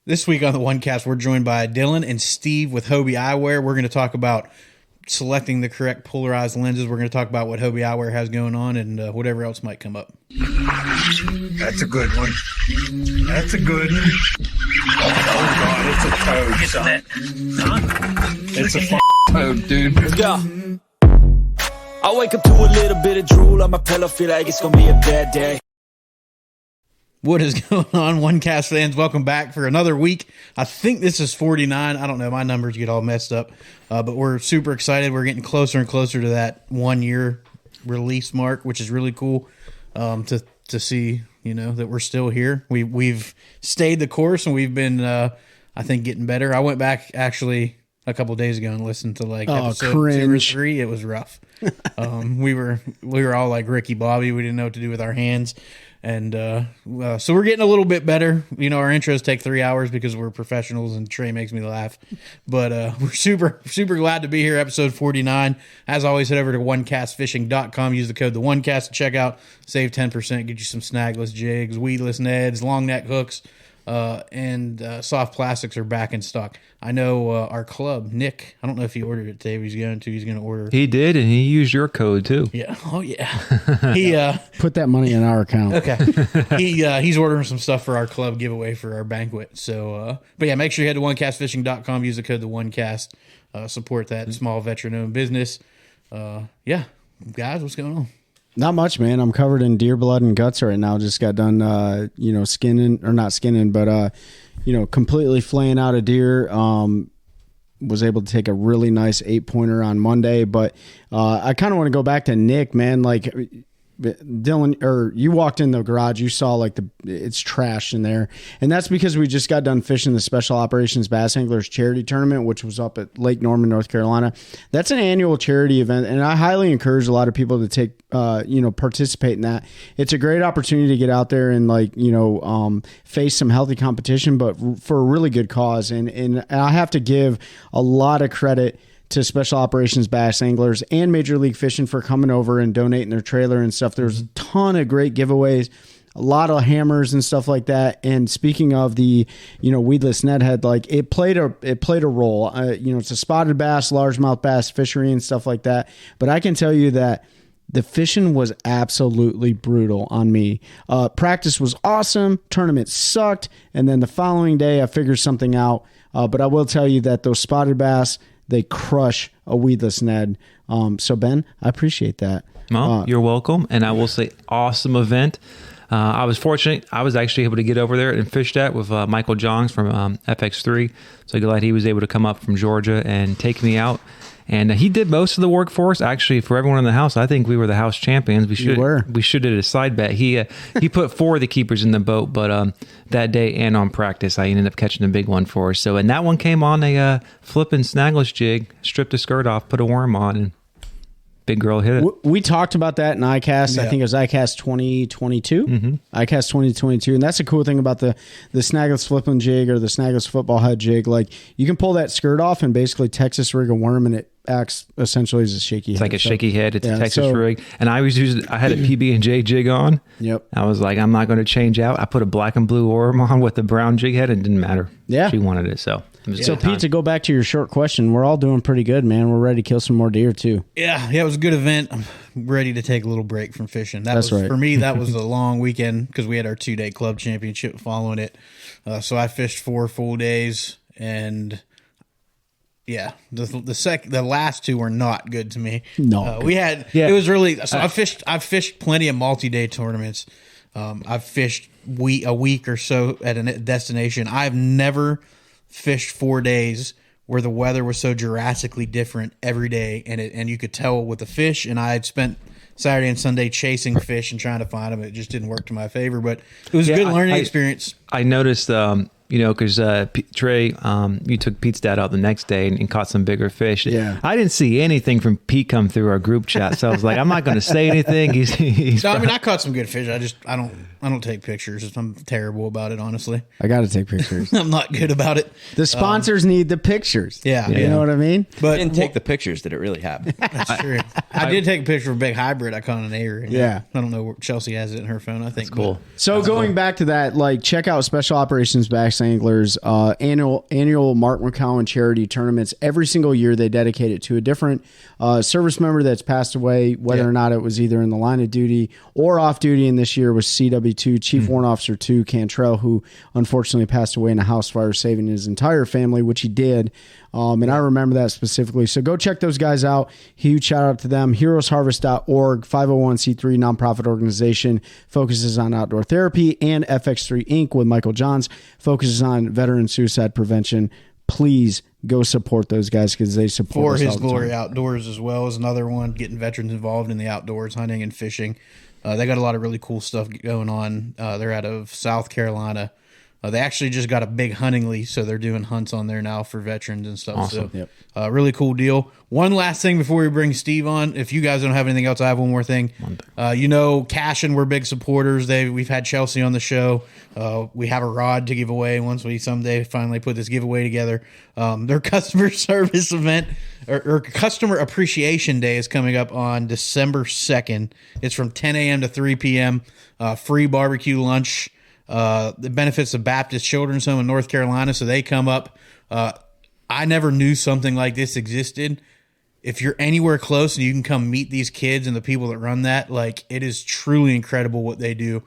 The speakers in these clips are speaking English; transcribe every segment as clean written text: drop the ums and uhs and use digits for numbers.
This week on the OneCast, we're joined by Dylan and Steve with Hobie Eyewear. We're going to talk about selecting the correct polarized lenses. We're going to talk about what Hobie Eyewear has going on and whatever else might come up. That's a good one. That's a good one. Oh, God, it's a toad, son. Huh? It's a toad, dude. Yeah. I wake up to a little bit of drool on my pillow, feel like it's going to be a bad day. What is going on, OneCast fans? Welcome back for another week. I think this is 49. I don't know. My numbers get all messed up. But we're super excited. We're getting closer and closer to that 1 year release mark, which is really cool to see, that we're still here. We've stayed the course, and we've been, I think, getting better. I went back actually a couple days ago and listened to episode 2 or 3. It was rough. We were all like Ricky Bobby. We didn't know what to do with our hands. And so we're getting a little bit better. Our intros take 3 hours because we're professionals and Trey makes me laugh. But we're super, super glad to be here, episode 49. As always, head over to onecastfishing.com. Use the code the OneCast to check out. Save 10%. Get you some snagless jigs, weedless neds, long neck hooks, and soft plastics are back in stock. I know our club, Nick, I don't know if he ordered it today, but he's going to order. He did, and he used your code too. Yeah. Oh, yeah. He put that money in our account. Okay. He's ordering some stuff for our club giveaway for our banquet. So, but yeah, make sure you head to onecastfishing.com. Use the code the OneCast. Support that small veteran-owned business. Yeah, guys, what's going on? Not much, man. I'm covered in deer blood and guts right now. Just got done, skinning, or not skinning, but, completely flaying out a deer. Was able to take a really nice 8-pointer on Monday, but I kind of want to go back to Nick, man. Like Dylan, or you walked in the garage, you saw it's trash in there, and that's because we just got done fishing the Special Operations Bass Anglers Charity Tournament, which was up at Lake Norman, North Carolina. That's an annual charity event, and I highly encourage a lot of people to take, participate in that. It's a great opportunity to get out there and face some healthy competition, but for a really good cause. And I have to give a lot of credit to Special Operations Bass Anglers and Major League Fishing for coming over and donating their trailer and stuff. There's a ton of great giveaways, a lot of hammers and stuff like that. And speaking of the, weedless net head, it played a role. It's a spotted bass, largemouth bass fishery and stuff like that. But I can tell you that the fishing was absolutely brutal on me. Practice was awesome. Tournament sucked. And then the following day I figured something out. But I will tell you that those spotted bass, they crush a weedless Ned. So, Ben, I appreciate that. Well, you're welcome. And I will say, awesome event. I was fortunate. I was actually able to get over there and fish that with Michael Johns from FX3. So glad he was able to come up from Georgia and take me out. And he did most of the work for us. Actually, for everyone in the house, I think we were the house champions. We should have did a side bet. He put 4 of the keepers in the boat, but that day and on practice, I ended up catching a big one for us. So, and that one came on a flipping snagless jig, stripped the skirt off, put a worm on, and big girl hit it. We talked about that in ICAST. Yeah. I think it was ICAST 2022. Mm-hmm. ICAST 2022. And that's the cool thing about the snagless flipping jig or the snagless football head jig. You can pull that skirt off and basically Texas rig a worm, and it acts essentially as a shaky head. It's like a shaky head. It's a Texas rig. And I had a PB&J jig on. Yep. I was like, I'm not going to change out. I put a black and blue worm on with the brown jig head, and it didn't matter. Yeah. She wanted it, so. So, Pete, to go back to your short question, we're all doing pretty good, man. We're ready to kill some more deer, too. Yeah, it was a good event. I'm ready to take a little break from fishing. That's right. For me, that was a long weekend because we had our 2-day club championship following it. So I fished 4 full days, and yeah, the last 2 were not good to me. No, it was really. So I've fished plenty of multi-day tournaments. I've fished a week or so at a destination. I've never fished 4 days where the weather was so drastically different every day, and you could tell with the fish. And I had spent Saturday and Sunday chasing fish and trying to find them. It just didn't work to my favor, but it was a good learning experience. I noticed, because Trey, you took Pete's dad out the next day and caught some bigger fish. Yeah. I didn't see anything from Pete come through our group chat, so I was like, I'm not going to say anything. I caught some good fish. I don't take pictures. I'm terrible about it, honestly. I got to take pictures. I'm not good about it. The sponsors need the pictures. Yeah. You know what I mean? But didn't take the pictures. Did it really happen? That's true. I did take a picture of a big hybrid I caught on an area. Yeah. I don't know where Chelsea has it in her phone. I think. That's cool. So going back to that, check out Special Operations Bass Fox Anglers, annual Mark McCowan charity tournaments. Every single year they dedicate it to a different service member that's passed away, whether or not it was either in the line of duty or off duty. And this year was CW2, Chief Warrant Officer 2 Cantrell, who unfortunately passed away in a house fire, saving his entire family, which he did. And I remember that specifically. So go check those guys out. Huge shout out to them. HeroesHarvest.org, 501c3 nonprofit organization, focuses on outdoor therapy, and FX3 Inc. with Michael Johns focuses on veteran suicide prevention. Please go support those guys because they support For us His all the Glory time. Outdoors as well is another one, getting veterans involved in the outdoors, hunting and fishing. They got a lot of really cool stuff going on. They're out of South Carolina. They actually just got a big hunting lease, so they're doing hunts on there now for veterans and stuff. Awesome. So, really cool deal. One last thing before we bring Steve on. If you guys don't have anything else, I have one more thing. Cashin, we're big supporters. We've had Chelsea on the show. We have a rod to give away once we someday finally put this giveaway together. Their customer service event or Customer Appreciation Day is coming up on December 2nd. It's from 10 a.m. to 3 p.m. Free barbecue lunch. The benefits of Baptist Children's Home in North Carolina, so they come up. I never knew something like this existed. If you're anywhere close and you can come meet these kids and the people that run that, like, it is truly incredible what they do.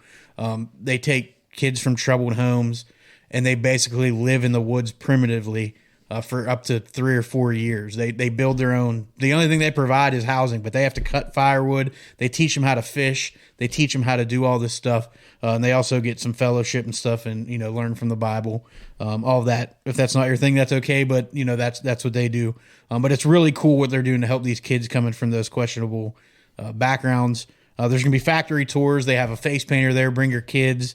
They take kids from troubled homes and they basically live in the woods primitively for up to 3 or 4 years. They build their own. The only thing they provide is housing, but they have to cut firewood. They teach them how to fish. They teach them how to do all this stuff. And they also get some fellowship and stuff and, learn from the Bible. All of that. If that's not your thing, that's okay. But, that's what they do. But it's really cool what they're doing to help these kids coming from those questionable backgrounds. There's going to be factory tours. They have a face painter there. Bring your kids.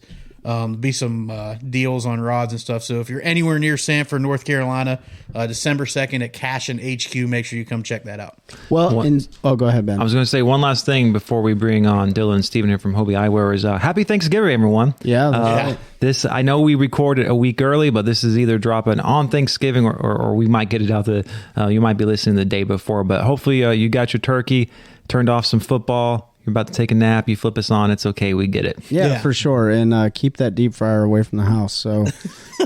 Be some deals on rods and stuff. So if you're anywhere near Sanford, North Carolina, December 2nd at Cashin HQ, make sure you come check that out. Well, go ahead, Ben. I was going to say one last thing before we bring on Dylan and Steven here from Hobie Eyewear is happy Thanksgiving, everyone. Yeah, that's right. This, I know we recorded a week early, but this is either dropping on Thanksgiving or we might get it out you might be listening the day before, but hopefully you got your turkey, turned off some football. You're about to take a nap. You flip us on. It's okay. We get it. Yeah, for sure. And keep that deep fryer away from the house. So,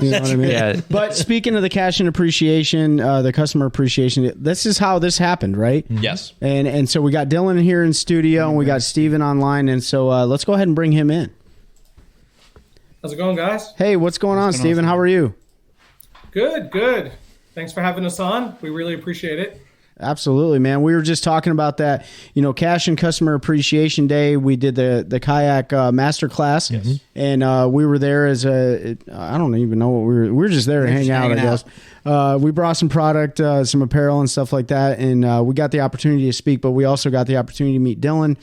you know what I mean? Yeah. But speaking of the cash and appreciation, the customer appreciation, this is how this happened, right? Yes. And so we got Dylan here in studio and we got Steven online. And so let's go ahead and bring him in. How's it going, guys? Hey, what's going on, Steven? How are you? Good. Thanks for having us on. We really appreciate it. Absolutely, man. We were just talking about that, Cash and Customer Appreciation Day. We did the kayak master class, and we were there as I don't even know what we were just there to hang out, I guess. We brought some product, some apparel and stuff like that, and we got the opportunity to speak, but we also got the opportunity to meet Dylan.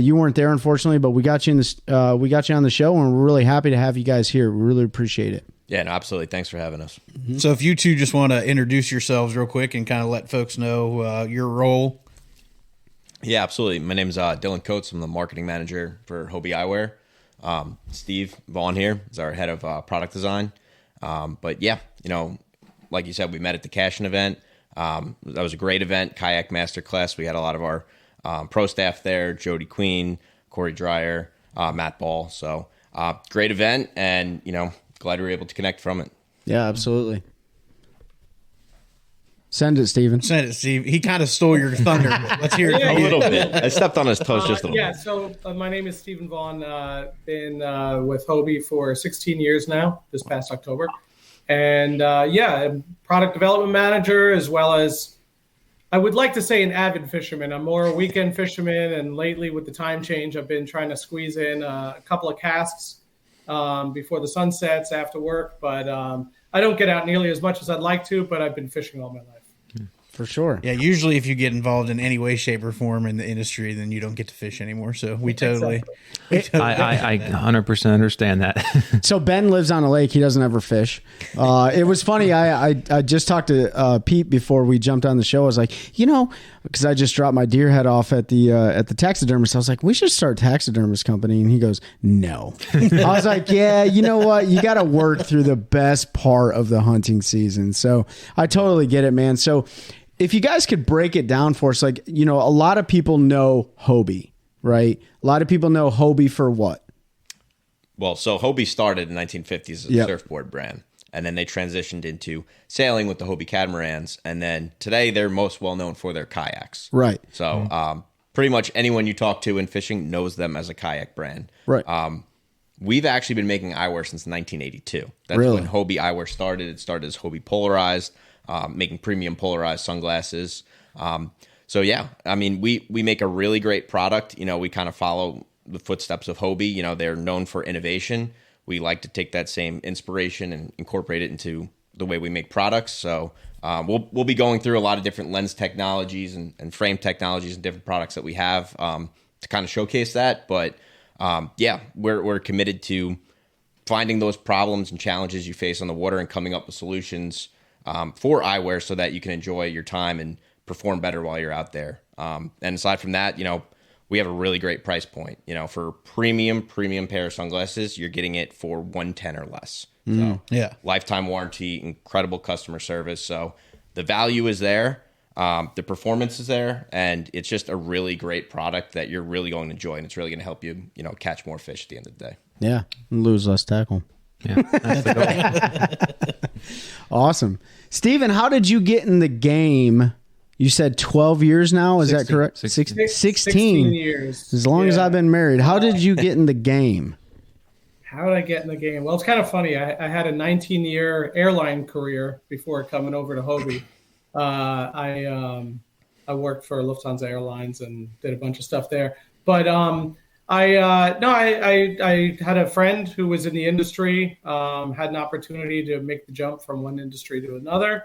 You weren't there, unfortunately, but we got you on the show, and we're really happy to have you guys here. We really appreciate it. Yeah, no, absolutely. Thanks for having us. Mm-hmm. So if you two just want to introduce yourselves real quick and kind of let folks know your role. Yeah, absolutely. My name is Dylan Coates. I'm the marketing manager for Hobie Eyewear. Steve Vaughn here is our head of product design. But yeah, like you said, we met at the Cashin event. That was a great event, kayak masterclass. We had a lot of our pro staff there, Jody Queen, Corey Dreyer, Matt Ball. So great event, and glad we were able to connect from it. Yeah, absolutely. Send it, Steven. Send it, Steve. He kind of stole your thunder. Let's hear it. A little bit. I stepped on his toes just a little bit. So my name is Steven Vaughn. Been with Hobie for 16 years now, this past October. And I'm product development manager, as well as, I would like to say, an avid fisherman. I'm more a weekend fisherman, and lately with the time change, I've been trying to squeeze in a couple of casts before the sun sets after work, but I don't get out nearly as much as I'd like to, but I've been fishing all my life. For sure. Yeah, usually if you get involved in any way, shape, or form in the industry, then you don't get to fish anymore. So we totally. I 100% understand that. So Ben lives on a lake. He doesn't ever fish. It was funny. I just talked to Pete before we jumped on the show. I was like, because I just dropped my deer head off at the taxidermist. I was like, we should start a taxidermist company. And he goes, no. I was like, yeah, you know what? You got to work through the best part of the hunting season. So I totally get it, man. So if you guys could break it down for us, like, a lot of people know Hobie, right? A lot of people know Hobie for what? Well, so Hobie started in 1950s as a surfboard brand. and then they transitioned into sailing with the Hobie catamarans, and then today they're most well known for their kayaks. Right. So pretty much anyone you talk to in fishing knows them as a kayak brand. Right. We've actually been making eyewear since 1982. That's Really? when Hobie Eyewear started. It started as Hobie Polarized, making premium polarized sunglasses. So yeah, I mean, we make a really great product. You know, we kind of follow the footsteps of Hobie. You know, they're known for innovation. We like to take that same inspiration and incorporate it into the way we make products. So we'll be going through a lot of different lens technologies and frame technologies and different products that we have to kind of showcase that. But yeah, we're committed to finding those problems and challenges you face on the water and coming up with solutions for eyewear so that you can enjoy your time and perform better while you're out there. And aside from that, you know, we have a really great price point. You know, for premium pair of sunglasses, you're getting it for $110 or less. So Yeah. lifetime warranty, incredible customer service. So the value is there. The performance is there, and it's just a really great product that you're really going to enjoy, and it's really going to help you, you know, catch more fish at the end of the day. Yeah. Lose less tackle. Yeah, that's the goal. Awesome. Steven, how did you get in the game? You said 12 years now. Is that 16. correct? 16. 16 years. As long as Yeah. I've been married. How did you get in the game? How did I get in the game? Well, it's kind of funny. I had a 19-year airline career before coming over to Hobie. I worked for Lufthansa Airlines and did a bunch of stuff there. But I had a friend who was in the industry, had an opportunity to make the jump from one industry to another.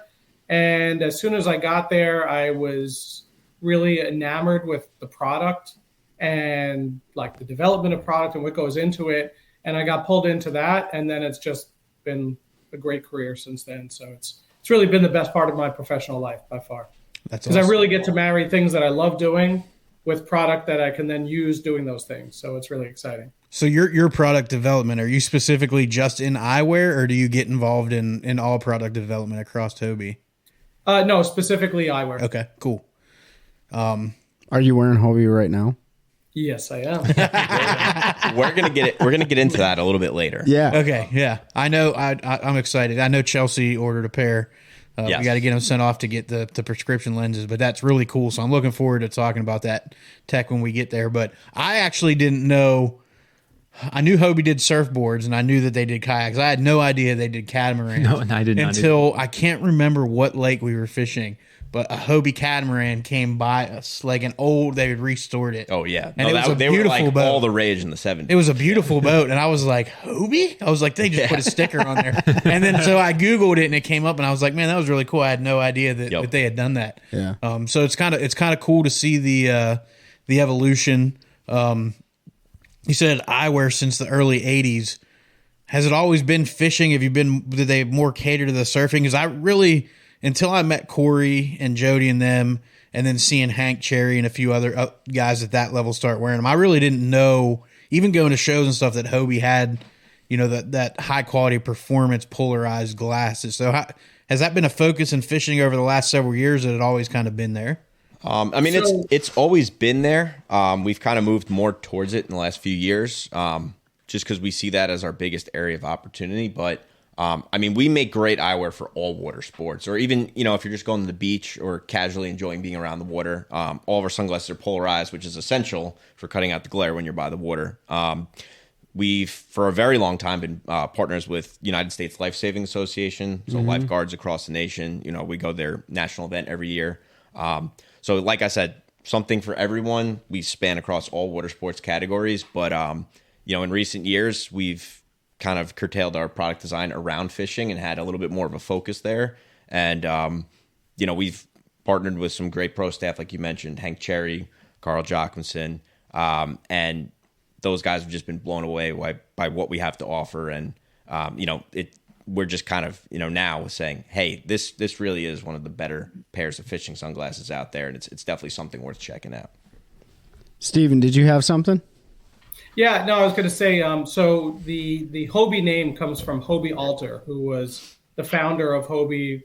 And as soon as I got there, I was really enamored with the product and like the development of product and what goes into it. And I got pulled into that. And then it's just been a great career since then. So it's really been the best part of my professional life by far. That's Because awesome. I really get to marry things that I love doing with product that I can then use doing those things. So it's really exciting. So your product development, are you specifically just in eyewear, or do you get involved in all product development across Hobie? No, specifically eyewear. Okay, cool. Are you wearing Hobie right now? Yes, I am. We're gonna get into that a little bit later. Yeah. Okay, yeah. I know. I'm excited. I know Chelsea ordered a pair. Yes. We got to get them sent off to get the prescription lenses, but that's really cool. So I'm looking forward to talking about that tech when we get there. But I actually didn't know. I knew Hobie did surfboards, and I knew that they did kayaks. I had no idea they did catamarans. No, and I did not until I can't remember what lake we were fishing. But a Hobie catamaran came by us, like an old. They had restored it. Oh yeah, And it was a they were beautiful like boat. all the rage in the 70s. It was a beautiful boat, and I was like, Hobie? I was like, they just put a sticker on there. And then so I Googled it, and it came up, and I was like, man, that was really cool. I had no idea that they had done that. Yeah. So it's kind of cool to see the evolution. You said eyewear since the early 80s. Has it always been fishing? Did they more cater to the surfing? Because I really, until I met Corey and Jody and them, and then seeing Hank Cherry and a few other guys at that level start wearing them, I really didn't know, even going to shows and stuff, that Hobie had, you know, that high quality performance polarized glasses. So has that been a focus in fishing over the last several years? Or had it always kind of been there? I mean, it's always been there. We've kind of moved more towards it in the last few years, just because we see that as our biggest area of opportunity. But I mean, we make great eyewear for all water sports, or even, you know, if you're just going to the beach or casually enjoying being around the water. All of our sunglasses are polarized, which is essential for cutting out the glare when you're by the water. We've, for a very long time, been partners with United States Life Saving Association, so lifeguards across the nation. You know, we go their national event every year. So like I said, something for everyone. We span across all water sports categories, but you know, in recent years, we've kind of curtailed our product design around fishing and had a little bit more of a focus there. And you know, we've partnered with some great pro staff, like you mentioned, Hank Cherry, Carl Jochimson, and those guys have just been blown away by what we have to offer. And you know, we're just kind of, you know, now saying, hey, this really is one of the better pairs of fishing sunglasses out there, and it's definitely something worth checking out. Steven, did you have something? Yeah, no, I was going to say, so the Hobie name comes from Hobie Alter, who was the founder of Hobie,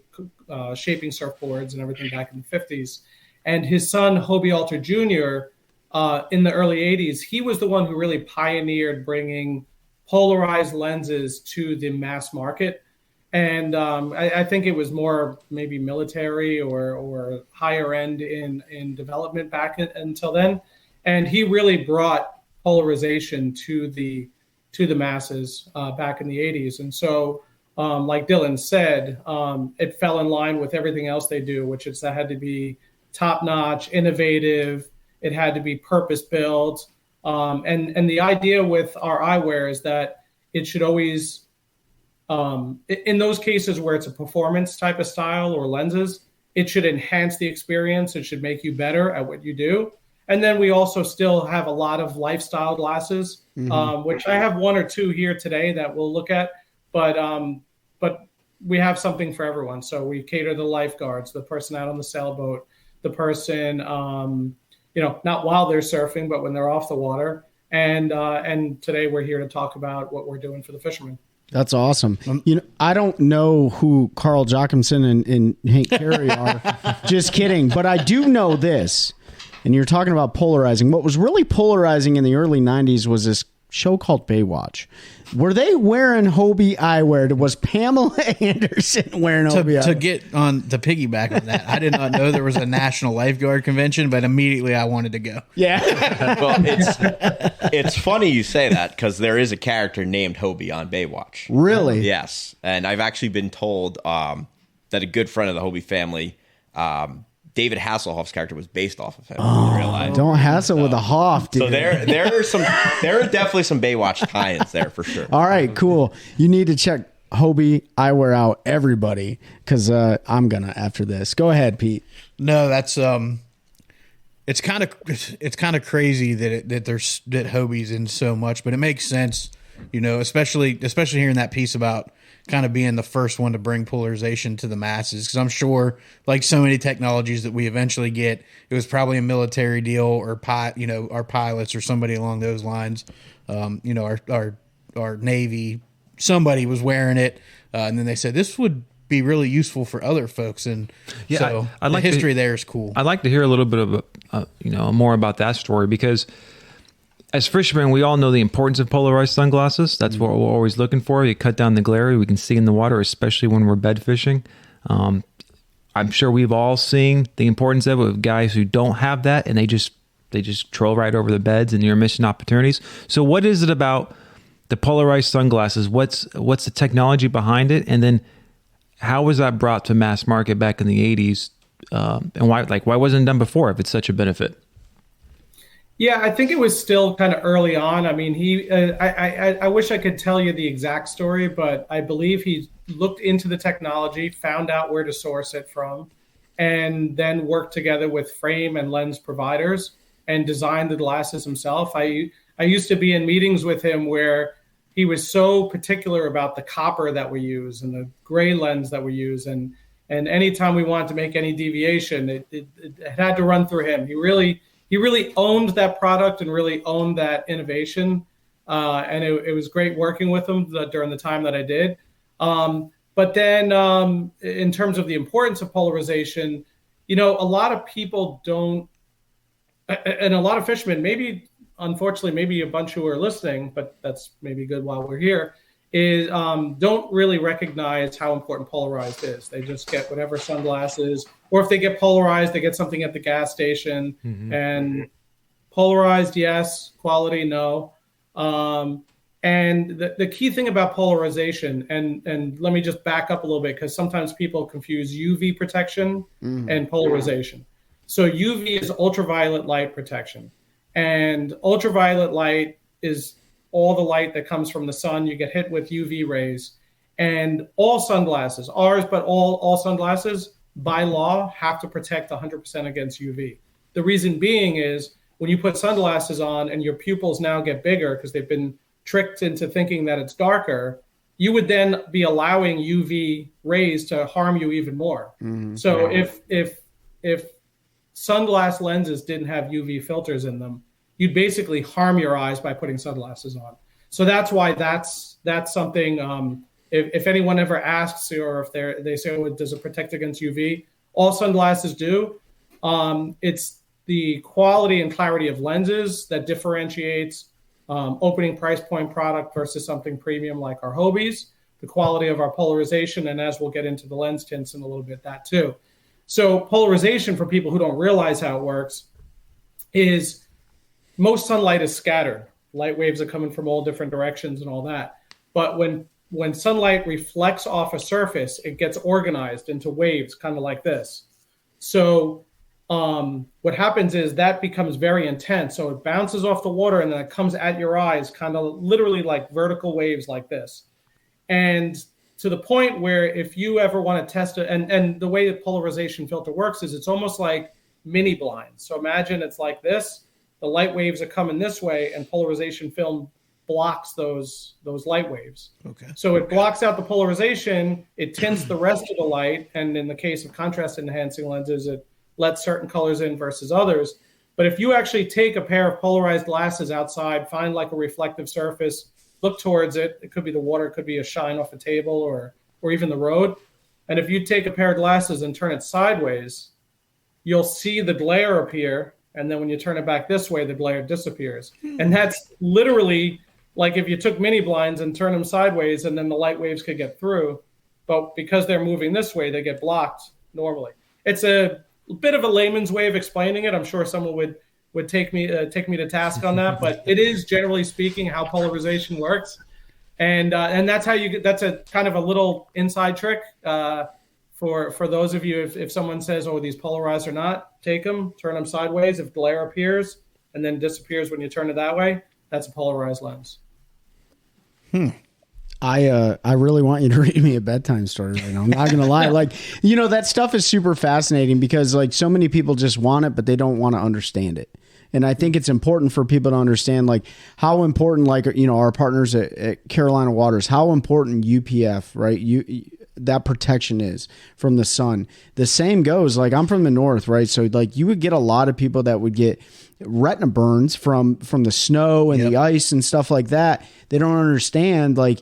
shaping surfboards and everything back in the 50s. And his son, Hobie Alter Jr., in the early 80s, he was the one who really pioneered bringing polarized lenses to the mass market. And I think it was more maybe military or higher end in development until then. And he really brought polarization to the masses back in the 80s. And so, like Dylan said, it fell in line with everything else they do, which is that had to be top notch, innovative. It had to be purpose built. And the idea with our eyewear is that it should always, in those cases where it's a performance type of style or lenses, it should enhance the experience. It should make you better at what you do. And then we also still have a lot of lifestyle glasses, which I have one or two here today that we'll look at. But we have something for everyone. So we cater the lifeguards, the person out on the sailboat, the person, not while they're surfing, but when they're off the water. And today we're here to talk about what we're doing for the fishermen. That's awesome. I don't know who Carl Jochimson and Hank Carey are. Just kidding. But I do know this. And you're talking about polarizing. What was really polarizing in the early 90s was this show called Baywatch. Were they wearing Hobie Eyewear? Was Pamela Anderson wearing Hobie Eyewear? To get on the piggyback of that, I did not know there was a national lifeguard convention, but immediately I wanted to go. Yeah. Well, it's funny you say that because there is a character named Hobie on Baywatch. Really? Yes. And I've actually been told that a good friend of the Hobie family, David Hasselhoff's character, was based off of him in real life. Don't hassle with a Hoff, dude. So there are definitely some Baywatch tie-ins there for sure. All right, cool. You need to check Hobie Eyewear out, everybody, because I'm gonna after this. Go ahead, Pete. No, that's it's kind of crazy that that Hobie's in so much, but it makes sense, especially hearing that piece about kind of being the first one to bring polarization to the masses. Because I'm sure, like so many technologies that we eventually get, it was probably a military deal or our pilots or somebody along those lines. Our Navy, somebody was wearing it, and then they said this would be really useful for other folks. And so I'd like the history there is cool. I'd like to hear a little bit of more about that story, because as fishermen, we all know the importance of polarized sunglasses. That's what we're always looking for. You cut down the glare, we can see in the water, especially when we're bed fishing. I'm sure we've all seen the importance of it with guys who don't have that, and they just troll right over the beds, and you're missing opportunities. So what is it about the polarized sunglasses? What's the technology behind it? And then how was that brought to mass market back in the 80s? And why wasn't it done before if it's such a benefit? Yeah, I think it was still kind of early on. I mean, I wish I could tell you the exact story, but I believe he looked into the technology, found out where to source it from, and then worked together with frame and lens providers and designed the glasses himself. I used to be in meetings with him where he was so particular about the copper that we use and the gray lens that we use. And anytime we wanted to make any deviation, it had to run through him. He really owned that product and really owned that innovation. And it was great working with him during the time that I did. But then in terms of the importance of polarization, a lot of people don't, and a lot of fishermen, unfortunately, maybe a bunch who are listening, but that's maybe good while we're here, is don't really recognize how important polarized is. They just get whatever sunglasses, or if they get polarized, they get something at the gas station. Mm-hmm. And polarized, yes. Quality, no. And the key thing about polarization, and let me just back up a little bit, because sometimes people confuse UV protection and polarization. So UV is ultraviolet light protection. And ultraviolet light is all the light that comes from the sun. You get hit with UV rays. And all sunglasses, ours, but all sunglasses, by law, have to protect 100% against UV. The reason being is when you put sunglasses on and your pupils now get bigger because they've been tricked into thinking that it's darker, you would then be allowing UV rays to harm you even more. Mm-hmm. So if sunglass lenses didn't have UV filters in them, you'd basically harm your eyes by putting sunglasses on. So that's why that's something. If anyone ever asks, or if they say, oh, does it protect against UV? All sunglasses do. It's the quality and clarity of lenses that differentiates opening price point product versus something premium like our Hobies. the quality of our polarization, and as we'll get into the lens tints in a little bit, that too. So polarization, for people who don't realize how it works, is most sunlight is scattered. Light waves are coming from all different directions and all that. But when sunlight reflects off a surface, it gets organized into waves, kind of like this. So what happens is that becomes very intense. So it bounces off the water and then it comes at your eyes, kind of literally like vertical waves like this. And to the point where if you ever want to test it, and the way the polarization filter works is it's almost like mini blinds. So imagine it's like this. The light waves are coming this way, and polarization film blocks those light waves. Okay. So it blocks out the polarization, it tints the rest of the light, and in the case of contrast enhancing lenses, it lets certain colors in versus others. But if you actually take a pair of polarized glasses outside, find like a reflective surface, look towards it, it could be the water, it could be a shine off a table or even the road, and if you take a pair of glasses and turn it sideways, you'll see the glare appear, and then when you turn it back this way, the glare disappears. And that's literally like if you took mini blinds and turn them sideways, and then the light waves could get through, but because they're moving this way, they get blocked normally. It's a bit of a layman's way of explaining it. I'm sure someone would take me to task on that, but it is generally speaking how polarization works, and that's how you get. That's a kind of a little inside trick for those of you. If someone says, "Oh, these polarized or not," take them, turn them sideways. If glare appears and then disappears when you turn it that way, that's a polarized lens. I really want you to read me a bedtime story right now. I'm not going to lie. Like, that stuff is super fascinating because like so many people just want it, but they don't want to understand it. And I think it's important for people to understand like how important, like, our partners at Carolina Waters, how important UPF, right? That protection is from the sun. The same goes, like, I'm from the north, right? So like you would get a lot of people that would get retina burns from the snow and the ice and stuff like that. They don't understand, like,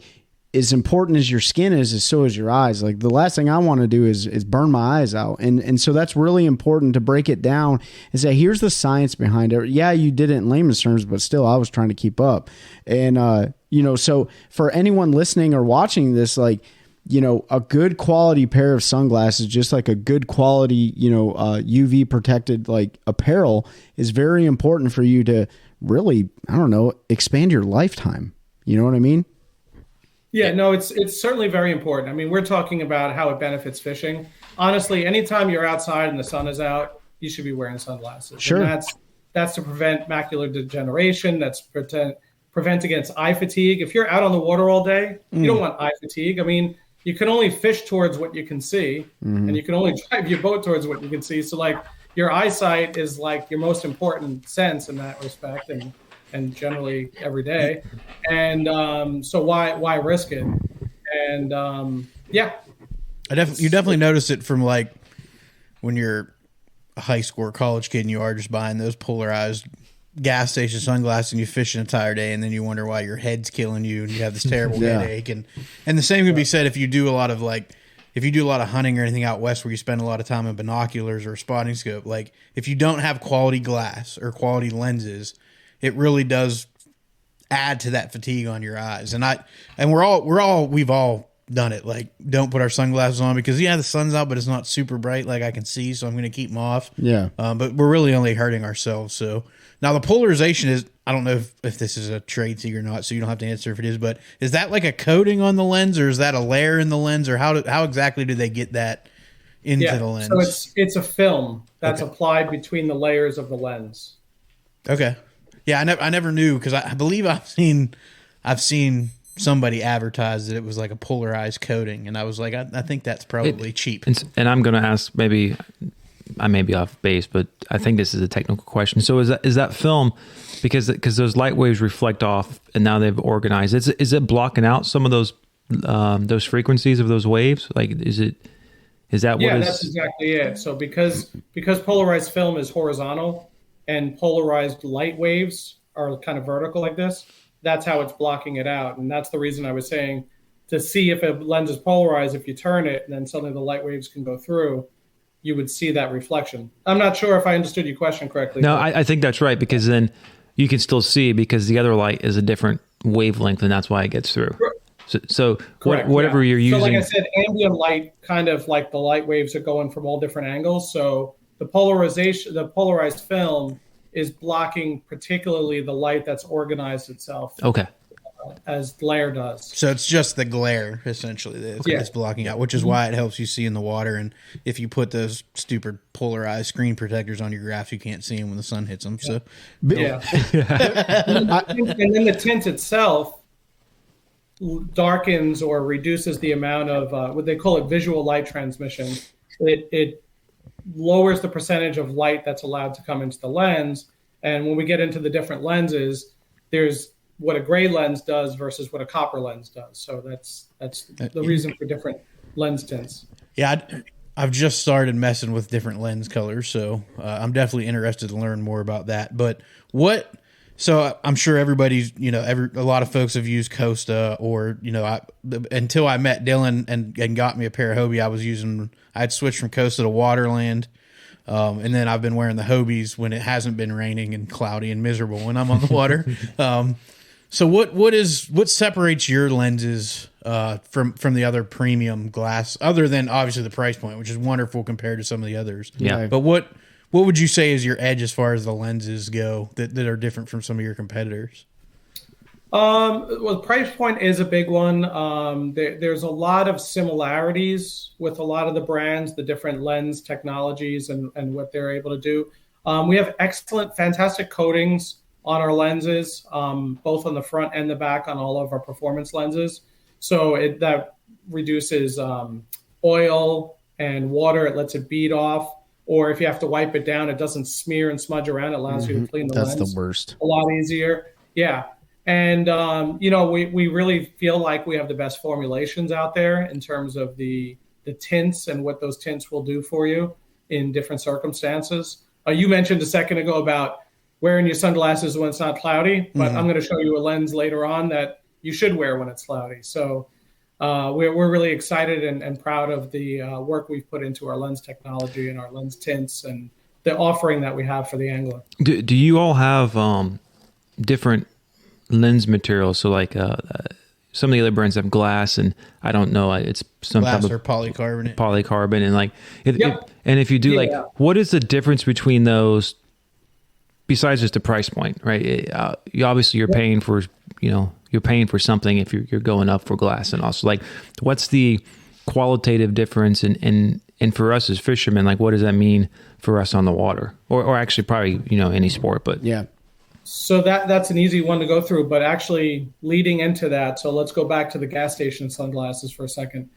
as important as your skin is so is your eyes. Like the last thing I want to do is burn my eyes out. And so that's really important to break it down and say, here's the science behind it. Yeah, you did it in layman's terms, but still I was trying to keep up. And, so for anyone listening or watching this, like, a good quality pair of sunglasses, just like a good quality, UV protected like apparel is very important for you to really, I don't know, expand your lifetime. You know what I mean? Yeah, no, it's certainly very important. I mean, we're talking about how it benefits fishing. Honestly, anytime you're outside and the sun is out, you should be wearing sunglasses. Sure. And that's to prevent macular degeneration. That's prevent against eye fatigue. If you're out on the water all day, you don't want eye fatigue. I mean, you can only fish towards what you can see, and you can only drive your boat towards what you can see. So, like, your eyesight is like your most important sense in that respect, and generally every day. And so why risk it? And yeah. You definitely notice it from like when you're a high school or college kid and you are just buying those polarized gas station sunglasses and you fish an entire day and then you wonder why your head's killing you and you have this terrible headache. And the same could be said if you do a lot of hunting or anything out west where you spend a lot of time in binoculars or a spotting scope. Like if you don't have quality glass or quality lenses, it really does add to that fatigue on your eyes. We've all done it. Like, don't put our sunglasses on because the sun's out, but it's not super bright. Like I can see, so I'm going to keep them off. Yeah. But we're really only hurting ourselves. So now the polarization is, I don't know if this is a trade secret or not, so you don't have to answer if it is, but is that like a coating on the lens or is that a layer in the lens or how exactly do they get that into the lens? So it's a film that's applied between the layers of the lens. Okay. Yeah, I never knew because I believe I've seen somebody advertise that it was like a polarized coating, and I was like, I think that's probably cheap. And I'm going to ask, maybe I may be off base, but I think this is a technical question. So is that film because those light waves reflect off, and now they've organized? Is it blocking out some of those frequencies of those waves? Like, is that what? Yeah, that's exactly it. So because polarized film is horizontal, and polarized light waves are kind of vertical like this, that's how it's blocking it out. And that's the reason I was saying to see if a lens is polarized, if you turn it and then suddenly the light waves can go through, you would see that reflection. I'm not sure if I understood your question correctly. No, I think that's right, because then you can still see because the other light is a different wavelength and that's why it gets through. So Correct, whatever yeah. you're using. So like I said, ambient light, kind of like the light waves are going from all different angles. So the polarized film is blocking particularly the light that's organized itself Okay. as glare does. So it's just the glare essentially that it's blocking out, which is why it helps you see in the water. And if you put those stupid polarized screen protectors on your graphs, you can't see them when the sun hits them. So Yeah. And then the tint itself darkens or reduces the amount of what they call it visual light transmission. It lowers the percentage of light that's allowed to come into the lens. And when we get into the different lenses, there's what a gray lens does versus what a copper lens does. So that's the reason for different lens tints. Yeah, I've just started messing with different lens colors, so I'm definitely interested to learn more about that. But so I'm sure everybody's, a lot of folks have used Costa, or until I met Dylan and got me a pair of Hobie, I'd switched from Costa to Waterland. And then I've been wearing the Hobies when it hasn't been raining and cloudy and miserable when I'm on the water. So what separates your lenses from the other premium glass, other than obviously the price point, which is wonderful compared to some of the others? Yeah. But what would you say is your edge as far as the lenses go that are different from some of your competitors? Well, the price point is a big one. There's a lot of similarities with a lot of the brands, the different lens technologies and what they're able to do. We have fantastic coatings on our lenses, both on the front and the back on all of our performance lenses. So that reduces oil and water. It lets it bead off. Or if you have to wipe it down, it doesn't smear and smudge around. It allows you to clean the lens. That's the worst. A lot easier. Yeah. And, we really feel like we have the best formulations out there in terms of the tints and what those tints will do for you in different circumstances. You mentioned a second ago about wearing your sunglasses when it's not cloudy, but I'm going to show you a lens later on that you should wear when it's cloudy. So we're really excited and proud of the work we've put into our lens technology and our lens tints and the offering that we have for the angler. Do you all have different lens materials? So like some of the other brands have glass, and I don't know, it's some Glass type or of polycarbonate, and like Yep. and if you do what is the difference between those besides just the price point, right? You obviously you're paying for you're paying for something if you're going up for glass, and also like what's the qualitative difference and for us as fishermen, like what does that mean for us on the water, or actually probably any sport, but yeah. So that's an easy one to go through, but actually leading into that, so let's go back to the gas station sunglasses for a second.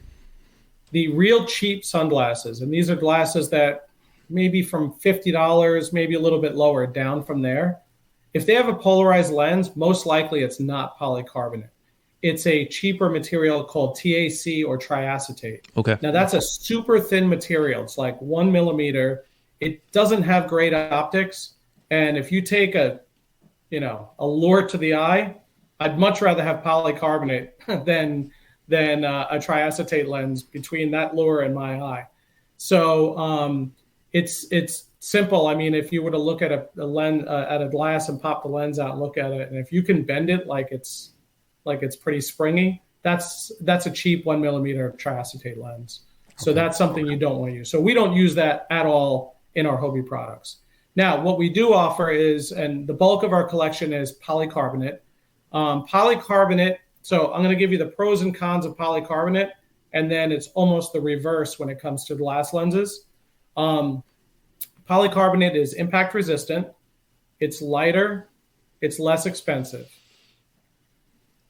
The real cheap sunglasses, and these are glasses that maybe from $50, maybe a little bit lower down from there. If they have a polarized lens, most likely it's not polycarbonate. It's a cheaper material called TAC or triacetate. Okay. Now that's a super thin material. It's like 1 millimeter. It doesn't have great optics. And if you take a lure to the eye, I'd much rather have polycarbonate than a triacetate lens between that lure and my eye. So it's simple. I mean, if you were to look at a lens at a glass and pop the lens out and look at it, and if you can bend it like it's pretty springy, that's a cheap 1 millimeter triacetate lens. So that's something you don't want to use. So we don't use that at all in our Hobie products. Now, what we do offer is, and the bulk of our collection is polycarbonate. Polycarbonate, so I'm going to give you the pros and cons of polycarbonate, and then it's almost the reverse when it comes to glass lenses. Polycarbonate is impact resistant, it's lighter, it's less expensive.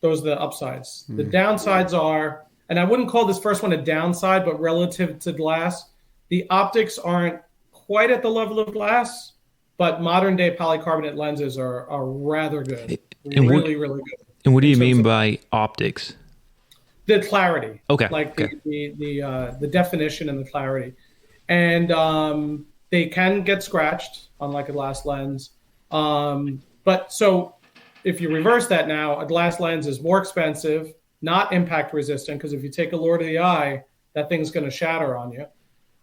Those are the upsides. The downsides are, and I wouldn't call this first one a downside, but relative to glass, the optics aren't quite at the level of glass, but modern day polycarbonate lenses are rather good. And really good. And what do you mean by optics? The clarity. Okay. Like the definition and the clarity. And they can get scratched, unlike a glass lens. But so if you reverse that now, a glass lens is more expensive, not impact resistant, because if you take a lure to the eye, that thing's going to shatter on you.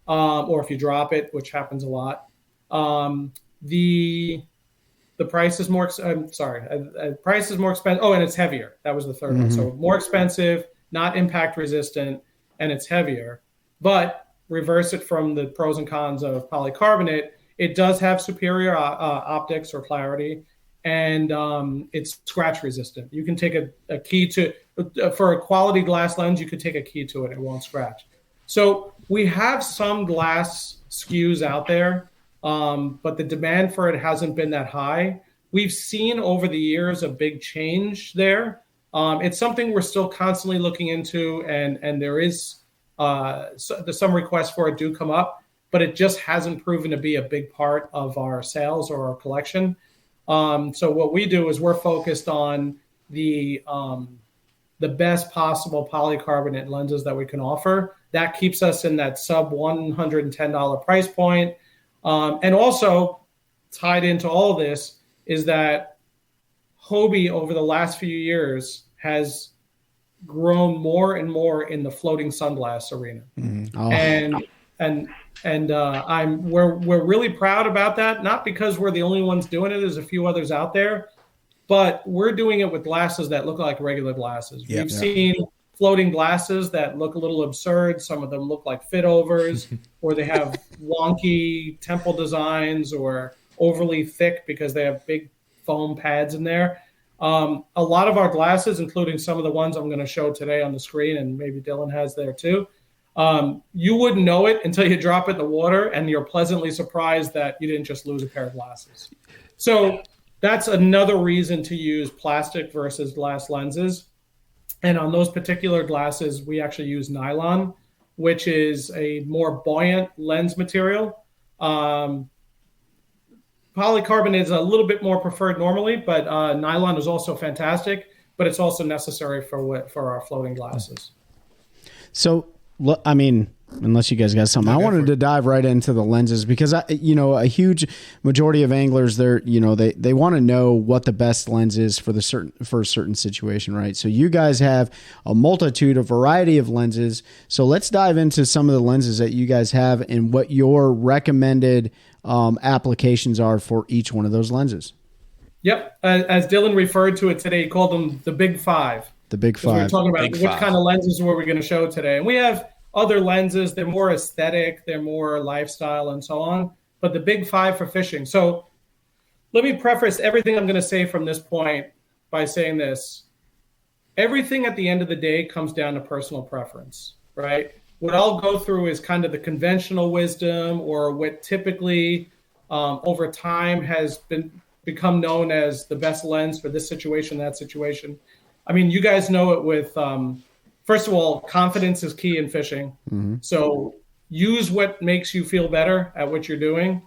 Or if you drop it, which happens a lot. The price is more. Price is more expensive. Oh, and it's heavier. That was the third one. So more expensive, not impact resistant, and it's heavier. But reverse it from the pros and cons of polycarbonate, it does have superior optics or clarity, and it's scratch resistant. You can take a key to, for a quality glass lens, you could take a key to it, it won't scratch. So we have some glass SKUs out there, but the demand for it hasn't been that high. We've seen over the years a big change there. It's something we're still constantly looking into, and there is some requests for it do come up, but it just hasn't proven to be a big part of our sales or our collection. So what we do is we're focused on the best possible polycarbonate lenses that we can offer. That keeps us in that sub $110 price point. And also tied into all of this is that Hobie over the last few years has grown more and more in the floating sunglass arena. Mm-hmm. Oh. And we're really proud about that, not because we're the only ones doing it. There's a few others out there, but we're doing it with glasses that look like regular glasses. We've seen floating glasses that look a little absurd. Some of them look like fit overs, or they have wonky temple designs, or overly thick because they have big foam pads in there. A lot of our glasses, including some of the ones I'm going to show today on the screen, and maybe Dylan has there too, you wouldn't know it until you drop it in the water, and you're pleasantly surprised that you didn't just lose a pair of glasses. So that's another reason to use plastic versus glass lenses. And on those particular glasses, we actually use nylon, which is a more buoyant lens material. Polycarbonate is a little bit more preferred normally, but nylon is also fantastic, but it's also necessary for our floating glasses. So, I mean, unless you guys got something, I wanted to dive right into the lenses, because a huge majority of anglers, they want to know what the best lens is for a certain situation, right? So you guys have a variety of lenses. So let's dive into some of the lenses that you guys have and what your recommended applications are for each one of those lenses. Yep, as Dylan referred to it today, he called them the Big Five. The Big Five. We're talking about which kind of lenses were we going to show today, and we have other lenses. They're more aesthetic, they're more lifestyle, and so on. But the Big Five for fishing. So let me preface everything I'm going to say from this point by saying this. Everything at the end of the day comes down to personal preference, right? What I'll go through is kind of the conventional wisdom, or what typically over time has become known as the best lens for this situation, that situation. I mean, you guys know it with first of all, confidence is key in fishing. Mm-hmm. So use what makes you feel better at what you're doing.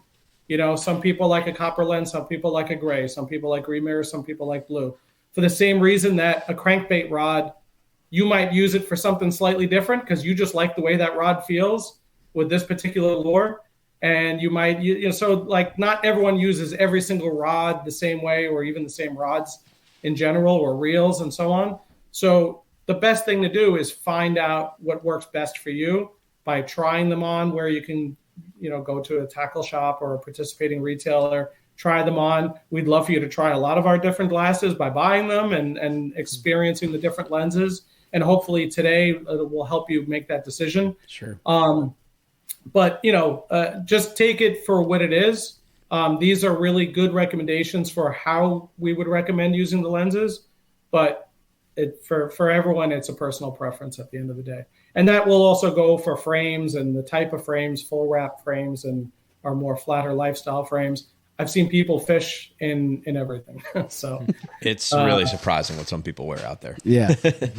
Some people like a copper lens, some people like a gray, some people like green mirror, some people like blue. For the same reason that a crankbait rod, you might use it for something slightly different because you just like the way that rod feels with this particular lure. And you might, so like not everyone uses every single rod the same way, or even the same rods in general, or reels and so on. So the best thing to do is find out what works best for you by trying them on, where you can, go to a tackle shop or a participating retailer, try them on. We'd love for you to try a lot of our different glasses by buying them and experiencing the different lenses. And hopefully today it will help you make that decision. Sure. But, just take it for what it is. These are really good recommendations for how we would recommend using the lenses. But for everyone, it's a personal preference at the end of the day. And that will also go for frames and the type of frames, full wrap frames and our more flatter lifestyle frames. I've seen people fish in everything. So it's really surprising what some people wear out there. Yeah.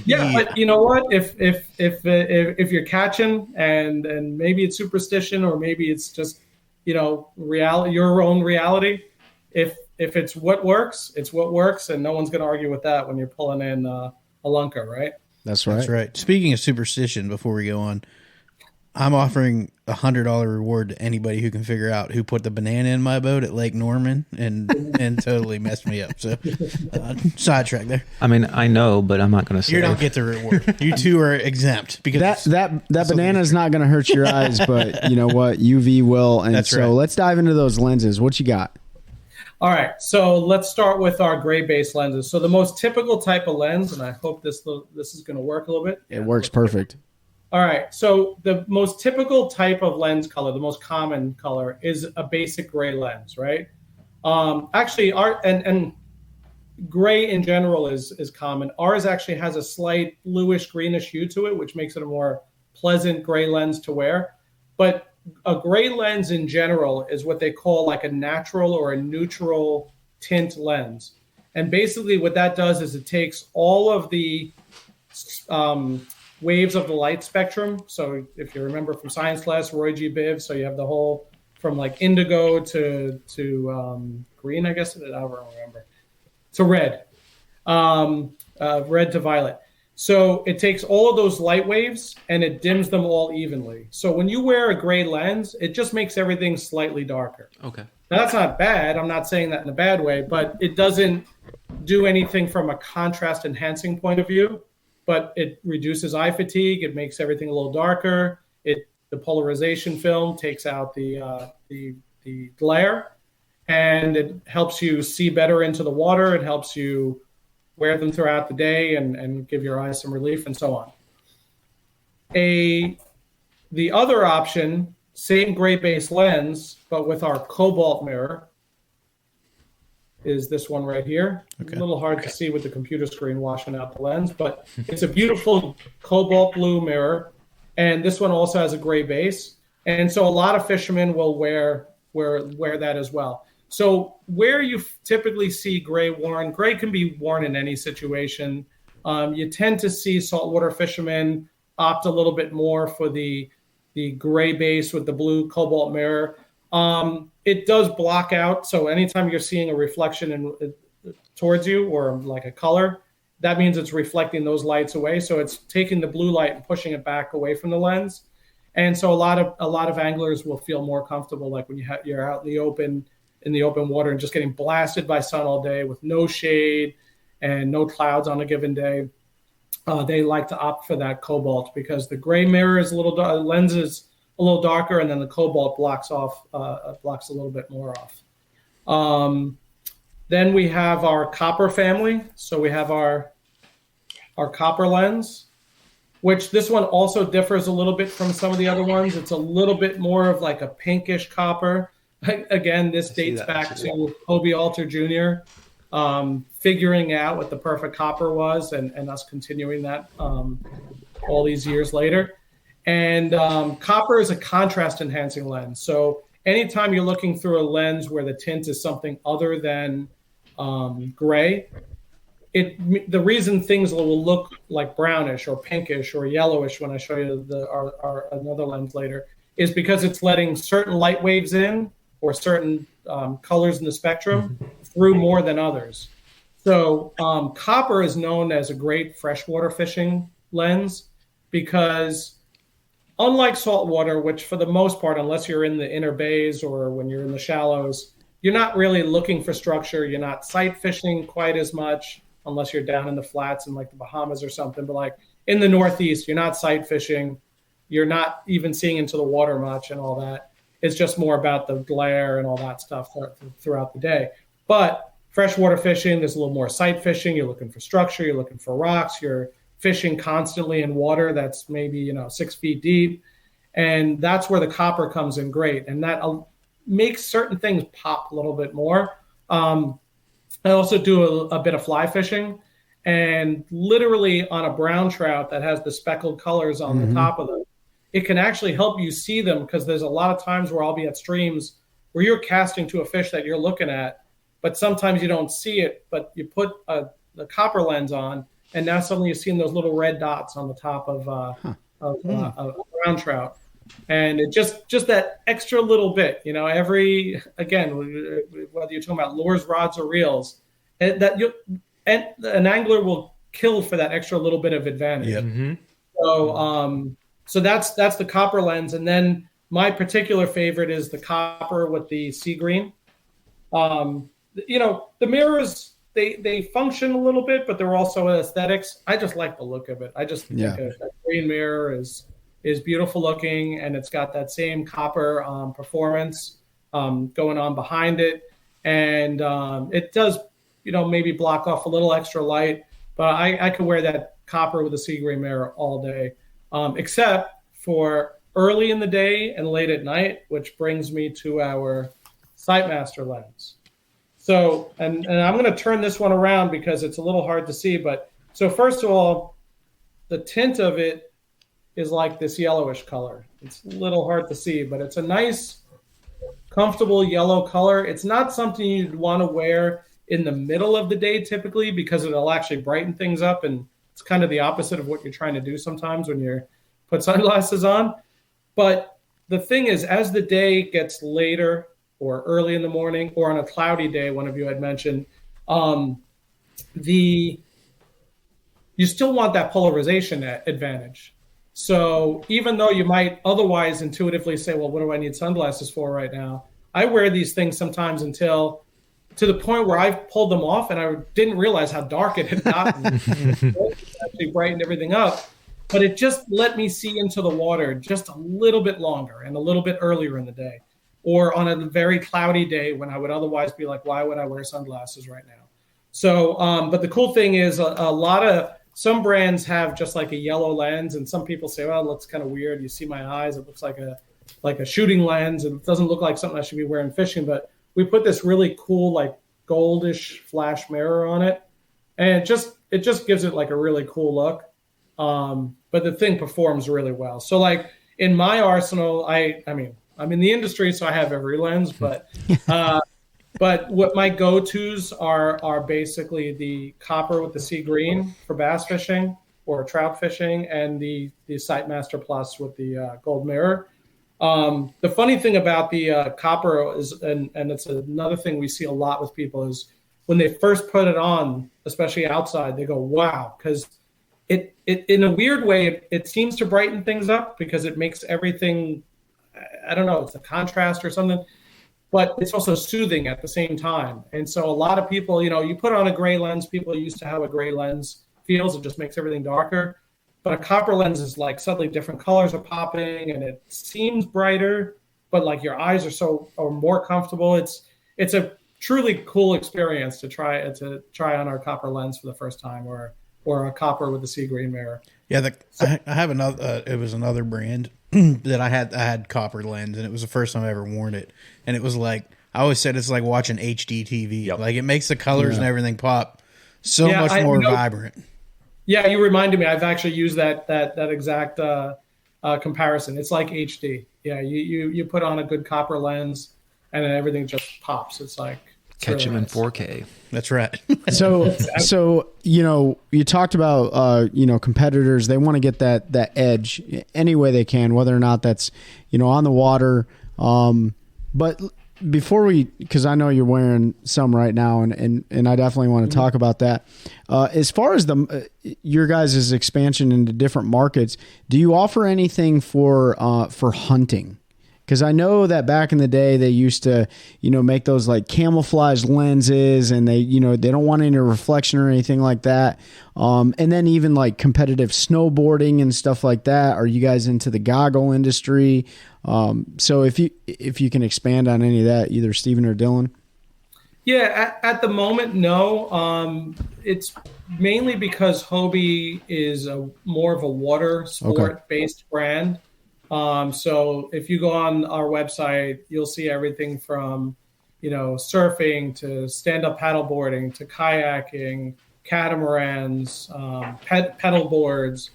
Yeah. But you know what, if you're catching and maybe it's superstition, or maybe it's just, reality, your own reality. If it's what works, it's what works. And no one's going to argue with that when you're pulling in a lunker, right? That's right. That's right. Speaking of superstition, before we go on, I'm offering $100 reward to anybody who can figure out who put the banana in my boat at Lake Norman and totally messed me up. So sidetrack there. I mean, I know, but I'm not going to say. You don't get the reward. You two are exempt because that banana is not going to hurt your eyes, but you know what? UV will. And that's so right. Let's dive into those lenses. What you got? All right, so let's start with our gray base lenses. So the most typical type of lens, and I hope this is going to work a little bit. It works perfect. All right, so the most typical type of lens color, the most common color, is a basic gray lens, right? Actually, and gray in general is common. Ours actually has a slight bluish greenish hue to it, which makes it a more pleasant gray lens to wear. But a gray lens in general is what they call like a natural or a neutral tint lens. And basically what that does is it takes all of the waves of the light spectrum. So if you remember from science class, Roy G. Biv, so you have the whole from like indigo to green, I guess, I don't remember, to red, red to violet. So it takes all of those light waves and it dims them all evenly. So when you wear a gray lens, it just makes everything slightly darker. Okay. Now, that's not bad. I'm not saying that in a bad way, but it doesn't do anything from a contrast enhancing point of view, but it reduces eye fatigue. It makes everything a little darker. The polarization film takes out the glare, and it helps you see better into the water. It helps you wear them throughout the day and give your eyes some relief and so on. The other option, same gray base lens, but with our cobalt mirror, is this one right here. Okay. A little hard to see with the computer screen washing out the lens, but it's a beautiful cobalt blue mirror. And this one also has a gray base. And so a lot of fishermen will wear that as well. So where you typically see gray worn, gray can be worn in any situation. You tend to see saltwater fishermen opt a little bit more for the gray base with the blue cobalt mirror. It does block out. So anytime you're seeing a reflection towards you or like a color, that means it's reflecting those lights away. So it's taking the blue light and pushing it back away from the lens. And so a lot of anglers will feel more comfortable, like when you're out in the open water and just getting blasted by sun all day with no shade and no clouds on a given day. They like to opt for that cobalt because the gray mirror is lens is a little darker, and then the cobalt blocks a little bit more off. Then we have our copper family. So we have our copper lens, which this one also differs a little bit from some of the other ones. It's a little bit more of like a pinkish copper. Again, this dates back to Hobie Alter Jr. Figuring out what the perfect copper was and us continuing that all these years later. And copper is a contrast enhancing lens. So anytime you're looking through a lens where the tint is something other than gray, the reason things will look like brownish or pinkish or yellowish when I show you our another lens later is because it's letting certain light waves in or certain colors in the spectrum through more than others. So copper is known as a great freshwater fishing lens because unlike saltwater, which for the most part, unless you're in the inner bays or when you're in the shallows, you're not really looking for structure. You're not sight fishing quite as much unless you're down in the flats in like the Bahamas or something. But like in the Northeast, you're not sight fishing. You're not even seeing into the water much and all that. It's just more about the glare and all that stuff throughout the day. But freshwater fishing, there's a little more sight fishing. You're looking for structure. You're looking for rocks. You're fishing constantly in water that's maybe 6 feet deep. And that's where the copper comes in great. And that makes certain things pop a little bit more. I also do a bit of fly fishing. And literally on a brown trout that has the speckled colors on the top of them, it can actually help you see them because there's a lot of times where I'll be at streams where you're casting to a fish that you're looking at, but sometimes you don't see it, but you put the copper lens on, and now suddenly you're seeing those little red dots on the top of a brown trout. And it just that extra little bit, again, whether you're talking about lures, rods, or reels, and an angler will kill for that extra little bit of advantage. Yep. So, so that's the copper lens. And then my particular favorite is the copper with the sea green. The mirrors, they function a little bit, but they're also aesthetics. I just like the look of it. I just think a green mirror is beautiful looking, and it's got that same copper performance going on behind it. and it does, maybe block off a little extra light. But I could wear that copper with a sea gray mirror all day, except for early in the day and late at night, which brings me to our Sightmaster lens. So, and I'm going to turn this one around because it's a little hard to see. But so first of all, the tint of it is like this yellowish color. It's a little hard to see, but it's a nice, comfortable yellow color. It's not something you'd want to wear in the middle of the day typically because it'll actually brighten things up. And it's kind of the opposite of what you're trying to do sometimes when you put sunglasses on. But the thing is, as the day gets later or early in the morning or on a cloudy day, one of you had mentioned, you still want that polarization advantage. So even though you might otherwise intuitively say, well, what do I need sunglasses for right now? I wear these things sometimes to the point where I've pulled them off and I didn't realize how dark it had gotten. It actually brightened everything up. But it just let me see into the water just a little bit longer and a little bit earlier in the day, or on a very cloudy day when I would otherwise be like, why would I wear sunglasses right now? So, but the cool thing is some brands have just like a yellow lens, and some people say, well, it looks kind of weird. You see my eyes, it looks like a shooting lens, and it doesn't look like something I should be wearing fishing. But we put this really cool, like goldish flash mirror on it, and it just gives it like a really cool look. But the thing performs really well. So like in my arsenal, I mean, I'm in the industry, so I have every lens, but what my go-tos are basically the copper with the sea green for bass fishing or trout fishing, and the Sightmaster Plus with the gold mirror. The funny thing about the copper is, and it's another thing we see a lot with people, is when they first put it on, especially outside, they go, wow, because it in a weird way, it seems to brighten things up because it makes everything, I don't know, it's a contrast or something, but it's also soothing at the same time. And so a lot of people, you put on a gray lens, people used to have a gray lens feels, it just makes everything darker. But a copper lens is like suddenly different colors are popping and it seems brighter, but like your eyes are more comfortable. It's a truly cool experience to try on our copper lens for the first time, or a copper with the sea green mirror. Yeah, I have another. It was another brand that I had copper lens, and it was the first time I ever worn it. And it was like, I always said, it's like watching HD TV. Yep. Like it makes the colors and everything pop so much more vibrant. Yeah, you reminded me. I've actually used that exact comparison. It's like HD. Yeah, you put on a good copper lens, and then everything just pops. It's like catch them really in nice. 4K. That's right. So you talked about competitors. They want to get that edge any way they can, whether or not that's on the water. But before because I know you're wearing some right now, and I definitely want to talk about that. As far as your guys' expansion into different markets, do you offer anything for hunting? Because I know that back in the day they used to, make those like camouflage lenses, and they don't want any reflection or anything like that. And then even like competitive snowboarding and stuff like that. Are you guys into the goggle industry? So if you can expand on any of that, either Steven or Dylan. Yeah, at the moment, no. It's mainly because Hobie is more of a water sport-based brand. So if you go on our website, you'll see everything from, surfing to stand-up paddleboarding to kayaking, catamarans, pedal boards,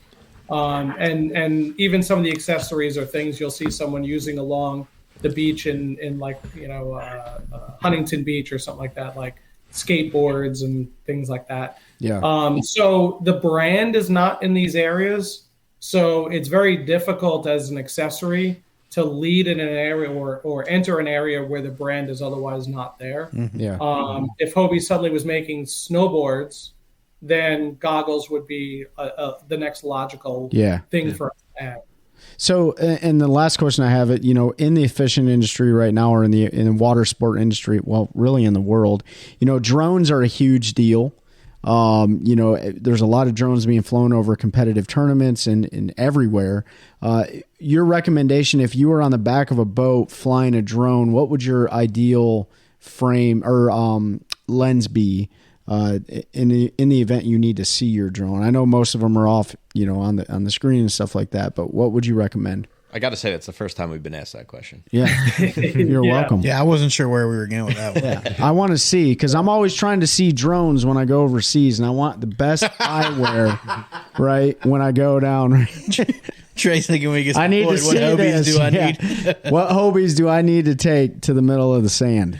and even some of the accessories or things you'll see someone using along the beach in like, Huntington Beach or something like that, like skateboards and things like that. Yeah. So the brand is not in these areas. So it's very difficult as an accessory to lead in an area or enter an area where the brand is otherwise not there. Yeah. If Hobie suddenly was making snowboards, then goggles would be the next logical thing for us to add. So, and the last question I have, in the fishing industry right now, or in the water sport industry, well, really in the world, drones are a huge deal. There's a lot of drones being flown over competitive tournaments and everywhere. Your recommendation, if you were on the back of a boat flying a drone, what would your ideal frame or lens be in the event you need to see your drone? I know most of them are off, on the screen and stuff like that, but what would you recommend? I got to say, that's the first time we've been asked that question. Yeah. You're welcome. Yeah, I wasn't sure where we were going with that one. Yeah. I want to see, because I'm always trying to see drones when I go overseas, and I want the best eyewear, right, when I go down. Trey's thinking we get I need to see what Hobies this. do I Yeah. need? What Hobies do I need to take to the middle of the sand?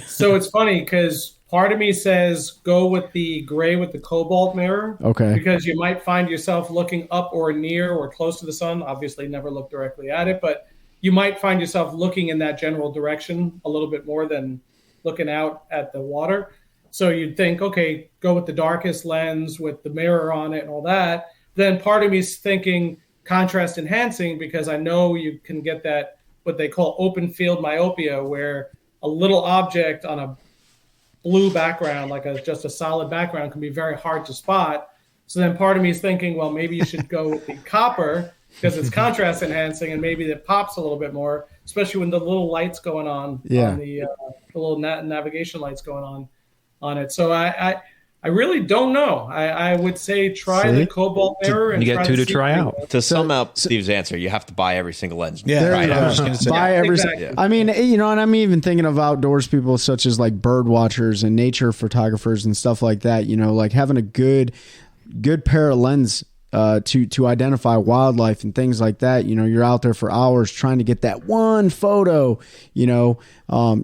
So it's funny because part of me says go with the gray with the cobalt mirror. Okay. Because you might find yourself looking up or near or close to the sun. Obviously, never look directly at it, but you might find yourself looking in that general direction a little bit more than looking out at the water. So you'd think, okay, go with the darkest lens with the mirror on it and all that. Then part of me is thinking contrast enhancing, because I know you can get that, what they call open field myopia, where a little object on a blue background, like just a solid background, can be very hard to spot. So then part of me is thinking, well, maybe you should go with the copper because it's contrast enhancing and maybe it pops a little bit more, especially when the little lights going on the little navigation lights going on it. So I really don't know. I would say try the cobalt mirror. And you get two to try out. To sum up Steve's answer, you have to buy every single lens. Yeah, There right. you I was go. just gonna say. Buy every. Exactly. Yeah. I mean, and I'm even thinking of outdoors people such as like bird watchers and nature photographers and stuff like that. Like having a good pair of lens to identify wildlife and things like that. You're out there for hours trying to get that one photo.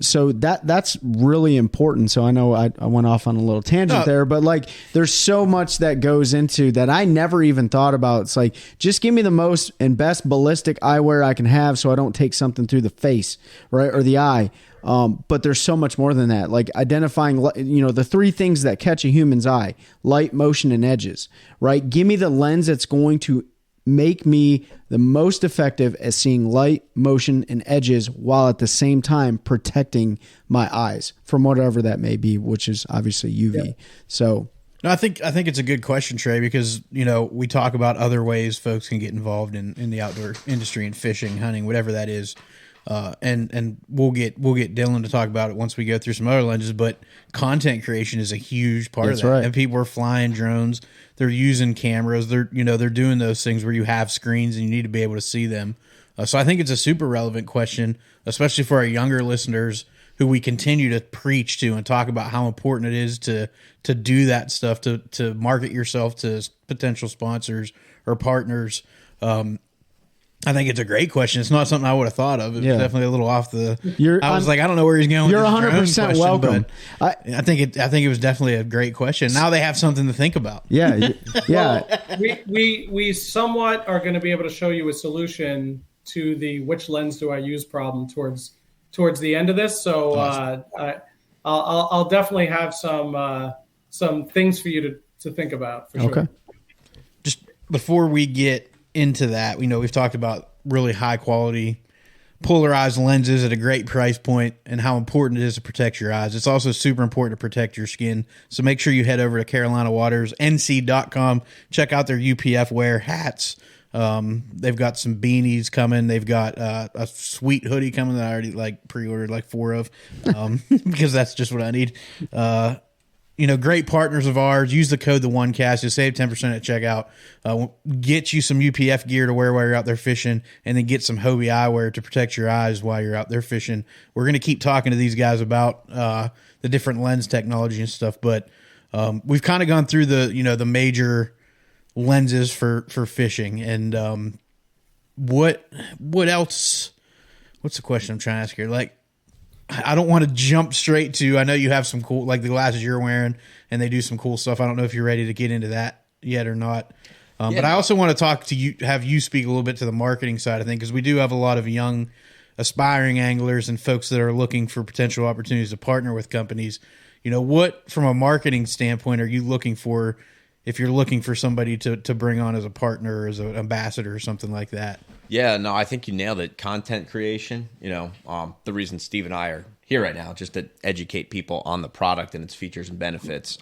So that's really important. So I know I went off on a little tangent there, but like there's so much that goes into that I never even thought about. It's like, just give me the most and best ballistic eyewear I can have so I don't take something through the face, right, or the eye. But there's so much more than that, like identifying, the three things that catch a human's eye: light, motion, and edges, right? Give me the lens that's going to make me the most effective at seeing light, motion, and edges while at the same time protecting my eyes from whatever that may be, which is obviously UV. Yeah. So No, I think it's a good question, Trey, because we talk about other ways folks can get involved in the outdoor industry and fishing, hunting, whatever that is. And we'll get Dylan to talk about it once we go through some other lenses, but content creation is a huge part of that. Right. And people are flying drones, they're using cameras, they're doing those things where you have screens and you need to be able to see them. So I think it's a super relevant question, especially for our younger listeners who we continue to preach to and talk about how important it is to do that stuff, to market yourself to potential sponsors or partners. I think it's a great question. It's not something I would have thought of. It's definitely a little off the. I was like, I don't know where he's going. You're with this 100% question, welcome. I think it was definitely a great question. Now they have something to think about. Yeah. We somewhat are going to be able to show you a solution to the which lens do I use problem towards the end of this. So awesome. I'll definitely have some things for you to think about. For sure. Okay. Just before we get into that, we've talked about really high quality polarized lenses at a great price point and how important it is to protect your eyes. It's also super important to protect your skin. So make sure you head over to CarolinaWatersNC.com. Check out their UPF wear hats. They've got some beanies coming. They've got a sweet hoodie coming that I already pre-ordered 4 of because that's just what I need. Great partners of ours. Use the code TheOneCast. You'll save 10% at checkout. Get you some UPF gear to wear while you're out there fishing, and then get some Hobie Eyewear to protect your eyes while you're out there fishing. We're going to keep talking to these guys about the different lens technology and stuff, but we've kind of gone through the major lenses for fishing. And what else? What's the question I'm trying to ask here? I don't want to jump straight to, I know you have some cool, the glasses you're wearing and they do some cool stuff. I don't know if you're ready to get into that yet or not. But I also want to talk to you, have you speak a little bit to the marketing side of things, because we do have a lot of young aspiring anglers and folks that are looking for potential opportunities to partner with companies. What, from a marketing standpoint, are you looking for if you're looking for somebody to bring on as a partner or as an ambassador or something like that? Yeah, no, I think you nailed it. Content creation, the reason Steve and I are here right now, just to educate people on the product and its features and benefits.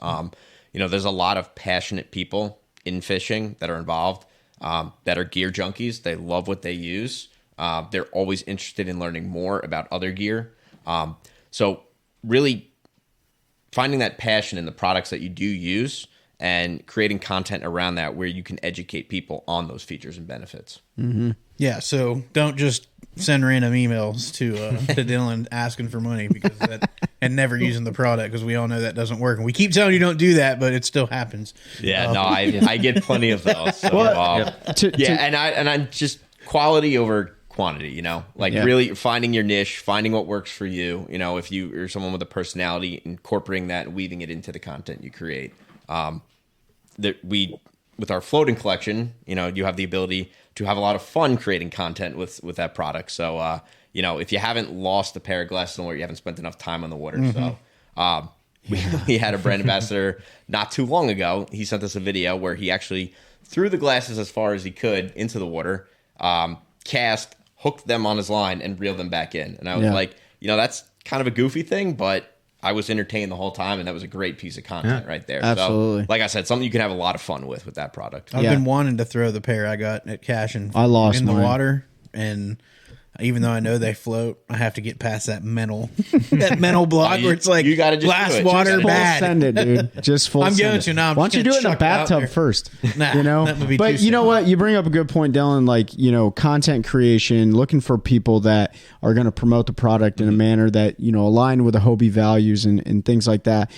There's a lot of passionate people in fishing that are involved, that are gear junkies. They love what they use. They're always interested in learning more about other gear. So really finding that passion in the products that you do use and creating content around that where you can educate people on those features and benefits. Yeah, so don't just send random emails to Dylan asking for money because that and never using the product, because we all know that doesn't work. And we keep telling you don't do that, but it still happens. Yeah, no, I get plenty of those. So, and I'm just quality over quantity, you know, like really finding your niche, finding what works for you. You know, if you are someone with a personality, incorporating that and weaving it into the content you create. With our floating collection, you know, you have the ability to have a lot of fun creating content with that product. So, you know, if you haven't lost a pair of glasses in the water, you haven't spent enough time on the water. So, we had a brand ambassador not too long ago. He sent us a video where he actually threw the glasses as far as he could into the water, cast, hooked them on his line, and reeled them back in. And I was like, you know, that's kind of a goofy thing, but I was entertained the whole time, and that was a great piece of content right there. Absolutely. So, like I said, something you can have a lot of fun with that product. I've been wanting to throw the pair I got at Cash and I lost in the mine. water, and even though I know they float, I have to get past that mental block where it's like you gotta just glass do it. water Full bad. send it, dude. Just full. I'm send going it. to now. I'm Why don't just you do it in gonna a chuck it out bathtub there. first? Nah, you know, that would be but too you know simple. what? You bring up a good point, Dylan. Like, you know, content creation, looking for people that are going to promote the product in a manner that, you know, align with the Hobie values and things like that.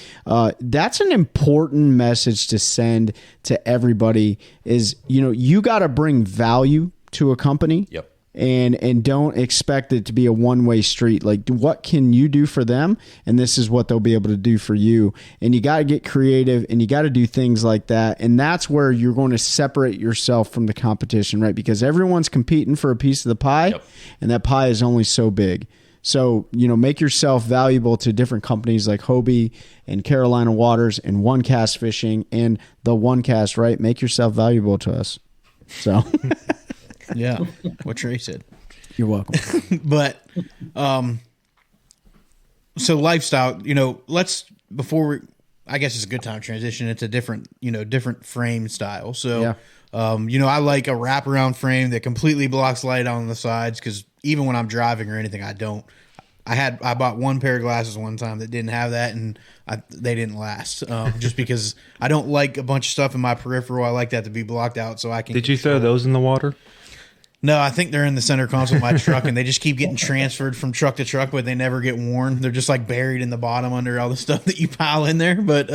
That's an important message to send to everybody. Is, you know, you got to bring value to a company. Yep. And don't expect it to be a one-way street. Like, what can you do for them? And this is what they'll be able to do for you. And you got to get creative, and you got to do things like that. And that's where you're going to separate yourself from the competition, right? Because everyone's competing for a piece of the pie, and that pie is only so big. So, you know, make yourself valuable to different companies like Hobie and Carolina Waters and One Cast Fishing and the One Cast, right? Make yourself valuable to us. So... Yeah, what Trey said. You're welcome. But so lifestyle, you know, I guess it's a good time to transition into different frame style. So you know, I like a wraparound frame that completely blocks light on the sides, because even when I'm driving or anything, I bought one pair of glasses one time that didn't have that, and they didn't last, just because I don't like a bunch of stuff in my peripheral. I like that to be blocked out so I can. Did you throw those in the water? No, I think they're in the center console of my truck, and they just keep getting transferred from truck to truck, but they never get worn. They're just like buried in the bottom under all the stuff that you pile in there. But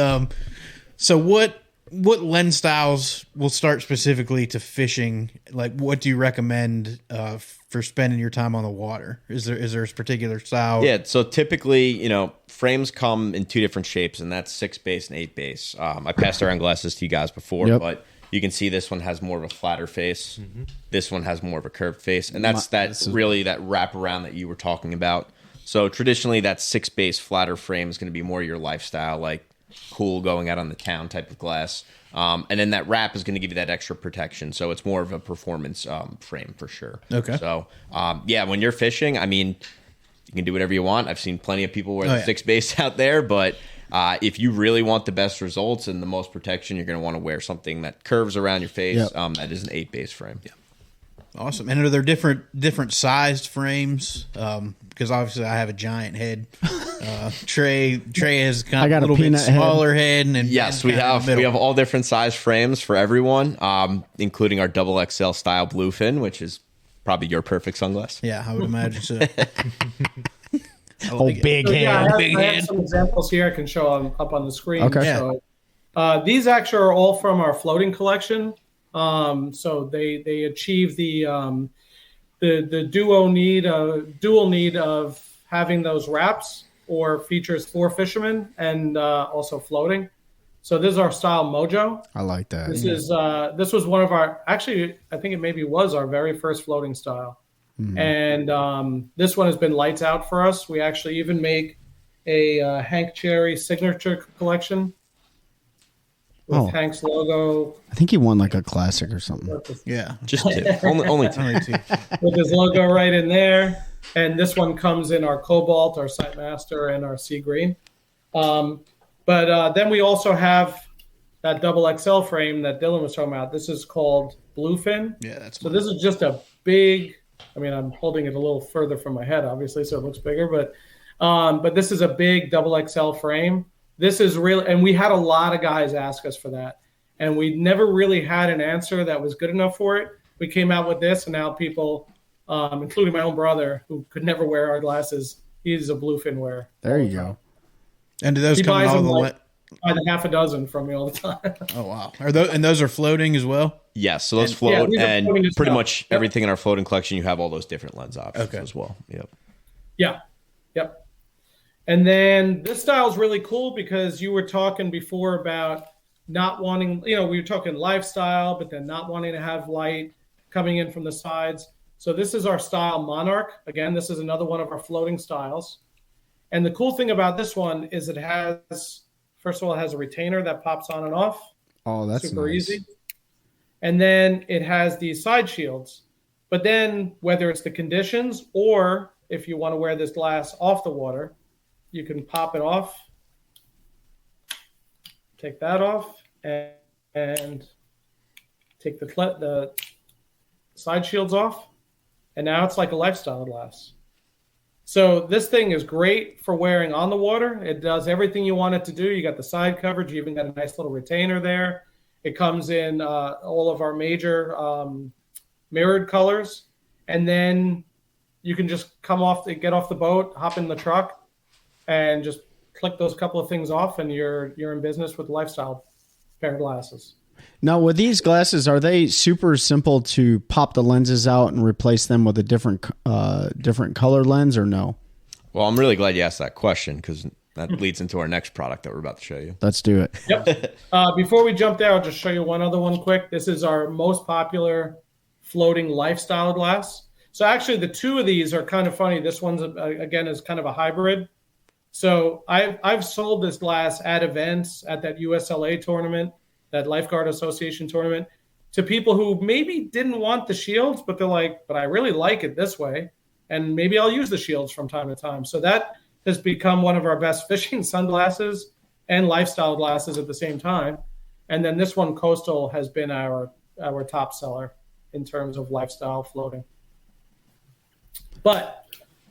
so what lens styles will start specifically to fishing? Like, what do you recommend for spending your time on the water? Is there a particular style? Yeah, so typically, you know, frames come in two different shapes, and that's 6 base and 8 base. I passed around glasses to you guys before, but you can see this one has more of a flatter face. This one has more of a curved face, and that's really that wraparound that you were talking about. So traditionally, that 6 base flatter frame is going to be more your lifestyle, like cool going out on the town type of glass. And then that wrap is going to give you that extra protection. So it's more of a performance frame for sure. Okay. So yeah, when you're fishing, I mean, you can do whatever you want. I've seen plenty of people wear the 6 base out there, but if you really want the best results and the most protection, you're going to want to wear something that curves around your face. That is an 8 base frame. Yeah. Awesome. And are there different sized frames? Because obviously I have a giant head. Trey has kind of a little bit smaller head. And yes, we have all different size frames for everyone, including our XXL style bluefin, which is probably your perfect sunglass. Yeah, I would imagine so. Big head. I have some examples here I can show up on the screen. Okay. So, these actually are all from our floating collection. So they achieve the dual need of having those wraps or features for fishermen and also floating. So this is our style Mojo. I like that. This was one of our, actually, I think it maybe was our very first floating style. And this one has been lights out for us. We actually even make a Hank Cherry signature collection with Hank's logo. I think he won like a classic or something. Yeah, just two. only two. With his logo right in there. And this one comes in our Cobalt, our Sightmaster, and our Sea Green. But then we also have that XXL frame that Dylan was talking about. This is called Bluefin. Yeah, so this is just a big. I mean, I'm holding it a little further from my head, obviously, so it looks bigger. But But this is a big double XL frame. This is really, and we had a lot of guys ask us for that. And we never really had an answer that was good enough for it. We came out with this, and now people, including my own brother, who could never wear our glasses, he's a bluefin wearer. There you go. And do those He come in buys all them the like by the half a dozen from me all the time. Oh wow! Are those and those are floating as well? Yes, so those float, these are and floating as pretty well. much everything in our floating collection, you have all those different lens options as well. Yep. Yeah. Yep. And then this style is really cool because you were talking before about not wanting, we were talking lifestyle, but then not wanting to have light coming in from the sides. So this is our style Monarch. Again, this is another one of our floating styles. And the cool thing about this one is it has, first of all, it has a retainer that pops on and off. Oh, that's super nice. easy. And then it has these side shields. But then whether it's the conditions or if you want to wear this glass off the water, you can pop it off, take that off, and take the side shields off. And now it's like a lifestyle glass. So this thing is great for wearing on the water. It does everything you want it to do. You got the side coverage. You even got a nice little retainer there. It comes in all of our major mirrored colors. And then you can just get off the boat, hop in the truck, and just click those couple of things off, and you're in business with lifestyle pair of glasses. Now, with these glasses, are they super simple to pop the lenses out and replace them with a different color lens, or no? Well, I'm really glad you asked that question because that leads into our next product that we're about to show you. Let's do it. Yep. Before we jump there, I'll just show you one other one quick. This is our most popular floating lifestyle glass. So actually, the two of these are kind of funny. This one's, again, is kind of a hybrid. So I've sold this glass at events, at that USLA tournament, that Lifeguard Association tournament, to people who maybe didn't want the shields, but they're like, but I really like it this way, and maybe I'll use the shields from time to time. So that has become one of our best fishing sunglasses and lifestyle glasses at the same time. And then this one, Coastal, has been our top seller in terms of lifestyle floating. But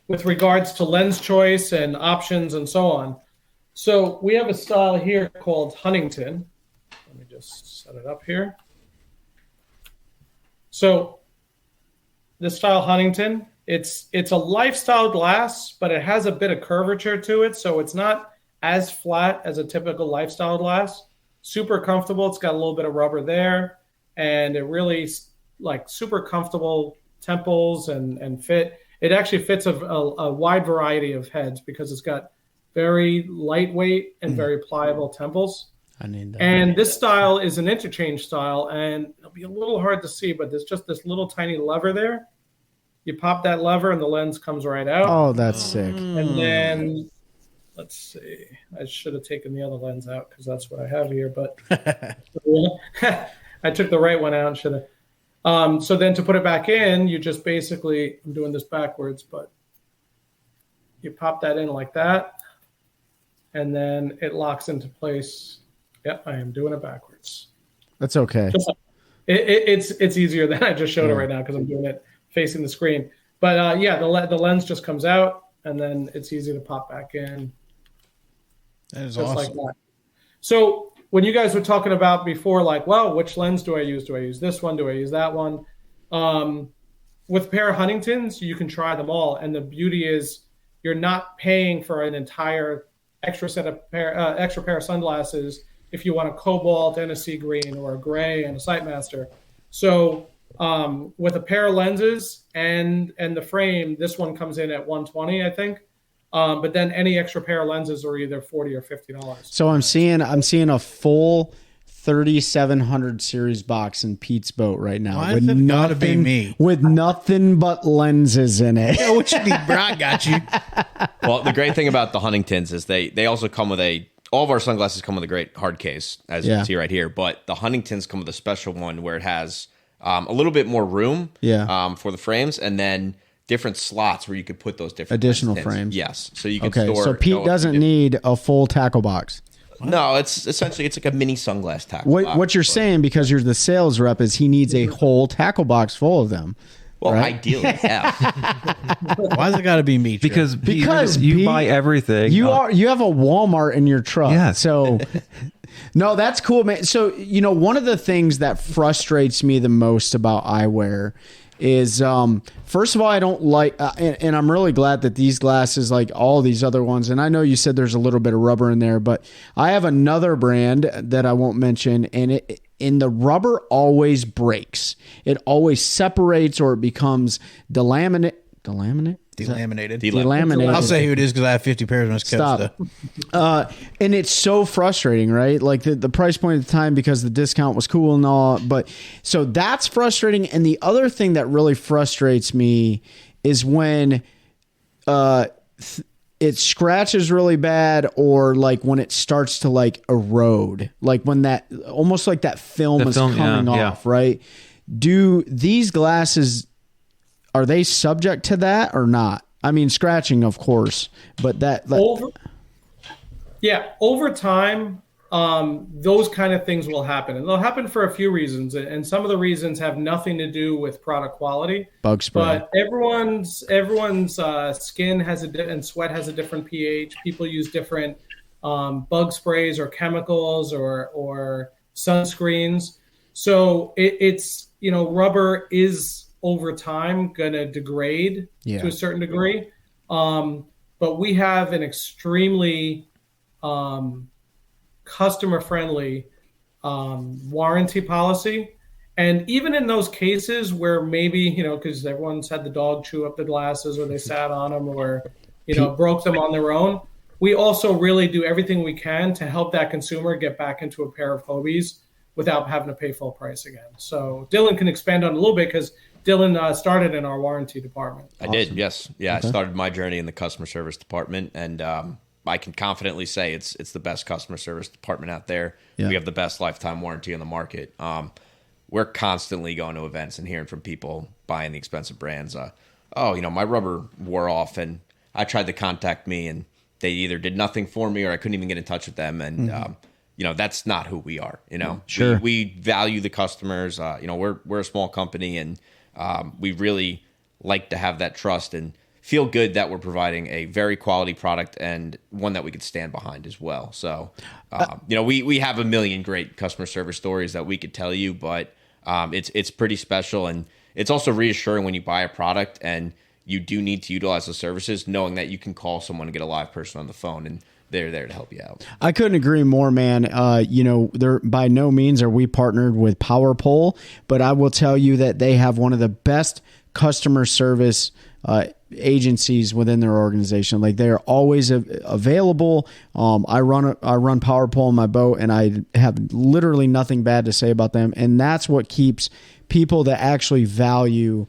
with regards to lens choice and options and so on, so we have a style here called Huntington. Let me just set it up here. So this style Huntington, it's a lifestyle glass, but it has a bit of curvature to it, so it's not as flat as a typical lifestyle glass. Super comfortable. It's got a little bit of rubber there, and it really super comfortable temples and fit. It actually fits a wide variety of heads because it's got very lightweight and very pliable temples. I need that. And this style is an interchange style, and it'll be a little hard to see, but there's just this little tiny lever there. You pop that lever and the lens comes right out. Oh, that's sick. And then, let's see. I should have taken the other lens out because that's what I have here, but I took the right one out and should have. So then to put it back in, you just basically, I'm doing this backwards, but you pop that in like that, and then it locks into place. Yep, I am doing it backwards. That's okay. It's easier than I just showed it right now because I'm doing it facing the screen. But the lens just comes out, and then it's easy to pop back in. That is just awesome. like that. So when you guys were talking about before, like, well, which lens do I use? Do I use this one? Do I use that one? With a pair of Huntingtons, you can try them all. And the beauty is you're not paying for an entire extra pair of sunglasses if you want a cobalt and a sea green or a gray and a Sightmaster. So with a pair of lenses and the frame, this one comes in at $120, I think. But then any extra pair of lenses are either $40 or $50. So I'm seeing a full 3700 series box in Pete's boat right now. Why it gotta be me? With nothing but lenses in it. Yeah, what you need, bro? I got you. Well, the great thing about the Huntingtons is they also come with all of our sunglasses come with a great hard case, as you can see right here. But the Huntingtons come with a special one where it has a little bit more room for the frames, and then different slots where you could put those different additional tins. frames. Yes, so you can Okay, store. so Pete doesn't need a full tackle box. No, it's essentially like a mini sunglass tackle box. What you're saying, because you're the sales rep, is he needs a whole tackle box full of them. Well, right? ideally, yeah. Why's it got to be me? Trip? Because you Pete, buy everything. You have a Walmart in your truck. Yeah. So no, that's cool, man. So, one of the things that frustrates me the most about eyewear is, first of all, I don't like, and I'm really glad that these glasses, like all these other ones, and I know you said there's a little bit of rubber in there, but I have another brand that I won't mention, and the rubber always breaks. It always separates or it becomes delaminated. I'll say who it is because I have 50 pairs of this coat stuff. And it's so frustrating, right? Like the price point at the time because the discount was cool and all. But so that's frustrating. And the other thing that really frustrates me is when it scratches really bad, or like when it starts to like erode, like when that almost like that film is coming off, right? Do these glasses, are they subject to that or not? I mean, scratching, of course, but over time, those kind of things will happen, and they'll happen for a few reasons. And some of the reasons have nothing to do with product quality. Bug spray. But everyone's skin and sweat has a different pH. People use different bug sprays or chemicals or sunscreens. So it's rubber is over time going to degrade to a certain degree. But we have an extremely customer-friendly warranty policy. And even in those cases where maybe, because everyone's had the dog chew up the glasses or they sat on them or, broke them on their own, we also really do everything we can to help that consumer get back into a pair of Hobies without having to pay full price again. So Dylan can expand on it a little bit because Dylan started in our warranty department. I did, yes. Yeah, okay. I started my journey in the customer service department, and I can confidently say it's the best customer service department out there. Yeah. We have the best lifetime warranty on the market. We're constantly going to events and hearing from people buying the expensive brands. My rubber wore off, and I tried to contact me, and they either did nothing for me or I couldn't even get in touch with them. And that's not who we are. Sure. We value the customers. We're a small company, and we really like to have that trust and feel good that we're providing a very quality product and one that we could stand behind as well. So, we have a million great customer service stories that we could tell you, but it's pretty special, and it's also reassuring when you buy a product and you do need to utilize the services, knowing that you can call someone and get a live person on the phone, and they're there to help you out. I couldn't agree more, man. They're by no means are we partnered with PowerPole, but I will tell you that they have one of the best customer service agencies within their organization. Like, they are always available. I run PowerPole in my boat, and I have literally nothing bad to say about them. And that's what keeps people that actually value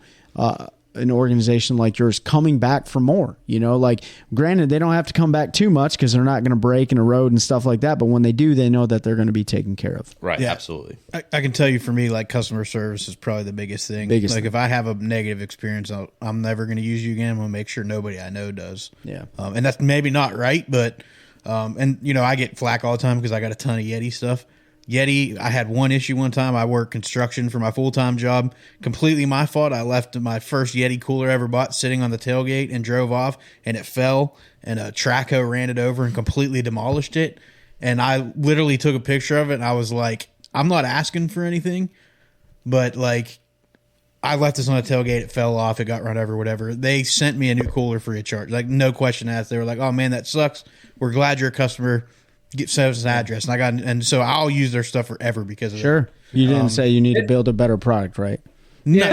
an organization like yours coming back for more. Like, granted, they don't have to come back too much because they're not going to break and erode and stuff like that. But when they do, they know that they're going to be taken care of. Right. Yeah, absolutely. I can tell you, for me, like, customer service is probably the biggest thing. If I have a negative experience, I'm never going to use you again. I'm going to make sure nobody I know does. Yeah. And that's maybe not right, but I get flack all the time because I got a ton of Yeti stuff. Yeti, I had one issue one time. I worked construction for my full-time job. Completely my fault. I left my first Yeti cooler I ever bought sitting on the tailgate and drove off, and it fell, and a trackhoe ran it over and completely demolished it. And I literally took a picture of it, and I was like, I'm not asking for anything, but, like, I left this on a tailgate. It fell off. It got run over, whatever. They sent me a new cooler free of charge. Like, no question asked. They were like, oh, man, that sucks. We're glad you're a customer. Send us an address, and so I'll use their stuff forever because of that. Sure. You didn't say you need to build a better product, right? No,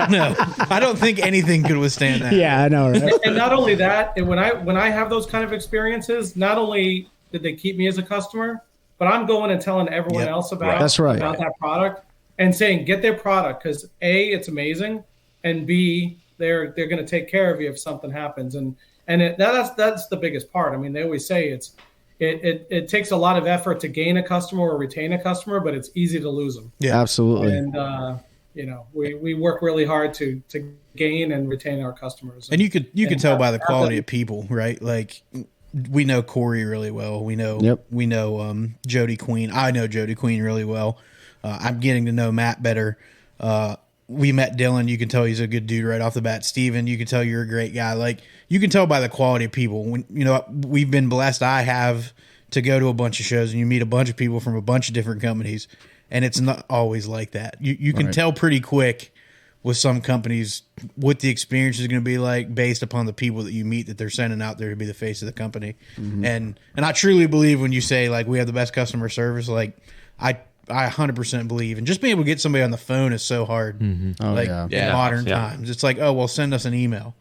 no. I don't think anything could withstand that. Yeah, I know. Right? And not only that, and when I have those kind of experiences, not only did they keep me as a customer, but I'm going and telling everyone else about that product and saying, get their product, because A, it's amazing, and B, they're going to take care of you if something happens, and that's the biggest part. I mean, they always say it takes a lot of effort to gain a customer or retain a customer, but it's easy to lose them. Yeah, absolutely. And we work really hard to gain and retain our customers. And you could tell by the quality of people, right? Like, we know Corey really well. We know Jody Queen. I know Jody Queen really well. I'm getting to know Matt better. we met Dylan. You can tell he's a good dude right off the bat. Steven, you can tell you're a great guy. Like, you can tell by the quality of people. When, you know, we've been blessed. I have to go to a bunch of shows and you meet a bunch of people from a bunch of different companies, and it's not always like that. You can tell pretty quick with some companies what the experience is going to be like based upon the people that you meet that they're sending out there to be the face of the company. And I truly believe when you say, like, we have the best customer service, like, I 100% believe. And just being able to get somebody on the phone is so hard. In modern times. It's like, oh, well, send us an email.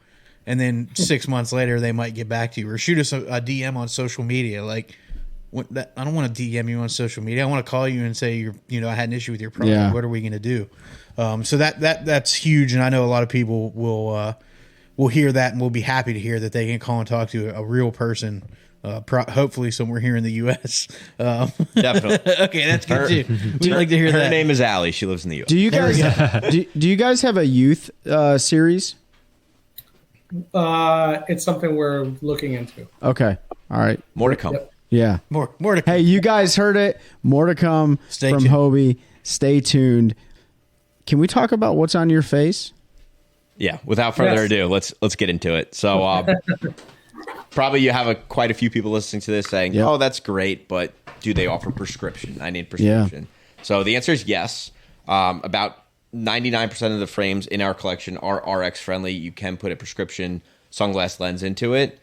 And then 6 months later, they might get back to you, or shoot us a DM on social media. Like, I don't want to DM you on social media. I want to call you and say, I had an issue with your product. Yeah. What are we going to do? So that's huge. And I know a lot of people will hear that and will be happy to hear that they can call and talk to a real person. Hopefully somewhere here in the U.S. Definitely. Okay, that's good too. We'd like to hear that. Her name is Allie. She lives in the U.S. Do you guys do you guys have a youth series? It's something we're looking into. Okay. All right. More to come. Yep. Yeah. More to Hey, you guys heard it. More to come from tuned. Hobie. Stay tuned. Can we talk about what's on your face? Yeah. Without further Yes. ado, let's get into it. So probably you have quite a few people listening to this saying, Yep. "Oh, that's great, but do they offer prescription? I need prescription." So the answer is yes. About 99% of the frames in our collection are RX friendly. You can put a prescription sunglass lens into it.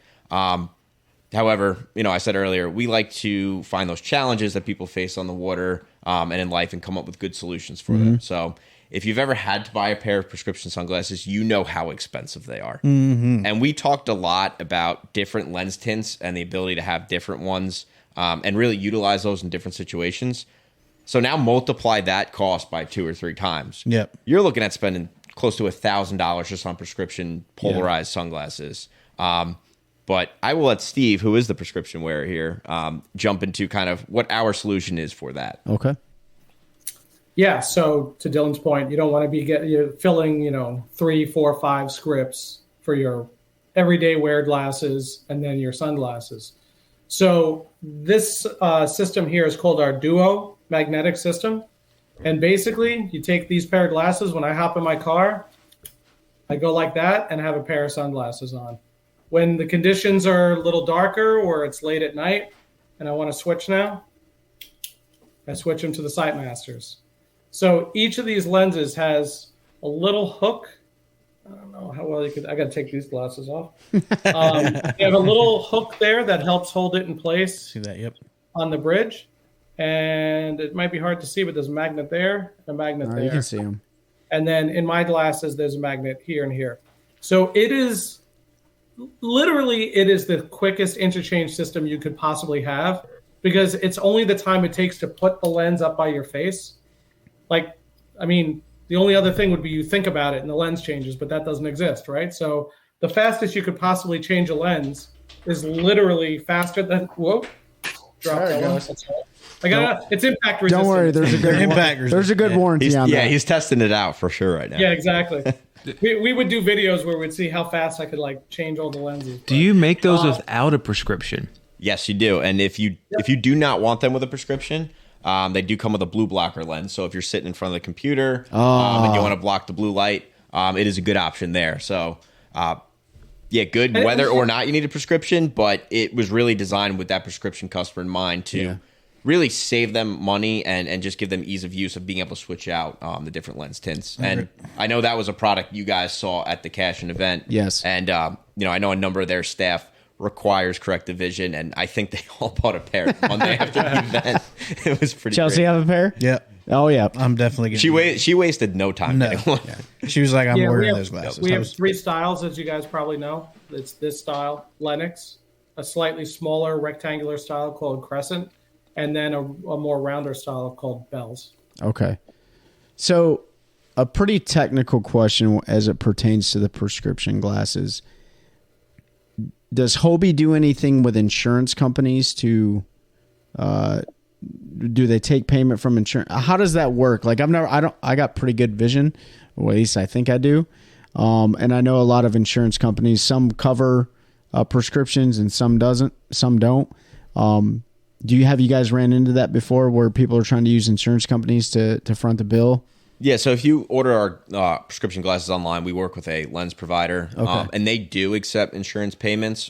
However, I said earlier, we like to find those challenges that people face on the water and in life and come up with good solutions for them. So if you've ever had to buy a pair of prescription sunglasses, you know how expensive they are. And we talked a lot about different lens tints and the ability to have different ones and really utilize those in different situations. So now multiply that cost by 2 or 3 times. Yep. You're looking at spending close to $1,000 just on prescription polarized sunglasses. But I will let Steve, who is the prescription wearer here, jump into kind of what our solution is for that. Okay. Yeah. So to Dylan's point, you don't want to be you're filling, 3, 4, 5 scripts for your everyday wear glasses and then your sunglasses. So this system here is called our Duo magnetic system. And basically, you take these pair of glasses. When I hop in my car, I go like that and have a pair of sunglasses on. When the conditions are a little darker or it's late at night and I want to switch now, I switch them to the Sightmasters. So each of these lenses has a little hook. I don't know how well you could. I got to take these glasses off. You have a little hook there that helps hold it in place. See that? Yep. On the bridge. And it might be hard to see, but there's a magnet there, a magnet there. You can see them. And then in my glasses, there's a magnet here and here. So it is the quickest interchange system you could possibly have, because it's only the time it takes to put the lens up by your face. The only other thing would be you think about it and the lens changes, but that doesn't exist, right? So the fastest you could possibly change a lens is literally faster than, whoa, drop that one. It's impact resistant. Don't worry, there's a good Impact there's a good warranty on that. He's testing it out for sure right now. Yeah, exactly. we would do videos where we'd see how fast I could change all the lenses. Do you make those without a prescription? Yes, you do. And if you do not want them with a prescription, they do come with a blue blocker lens. So if you're sitting in front of the computer and you want to block the blue light, it is a good option there. So good whether or not you need a prescription, but it was really designed with that prescription customer in mind to really save them money and just give them ease of use of being able to switch out the different lens tints. And I know that was a product you guys saw at the Cash-In event. Yes. And, I know a number of their staff requires corrective vision, and I think they all bought a pair Monday after the event. It was pretty Chelsea great. have a pair? Yeah. Oh, yeah. I'm definitely getting She wasted no time No. getting one. Yeah. She was like, I'm wearing those glasses. We I have was- 3 styles, as you guys probably know. It's this style, Lennox, a slightly smaller rectangular style called Crescent, and then a more rounder style called Bells. Okay. So a pretty technical question as it pertains to the prescription glasses. Does Hobie do anything with insurance companies to do they take payment from insurance? How does that work? I got pretty good vision, or at least I think I do. And I know a lot of insurance companies, some cover prescriptions and some don't. Have you guys ran into that before where people are trying to use insurance companies to front the bill? Yeah, so if you order our prescription glasses online, we work with a lens provider, and they do accept insurance payments.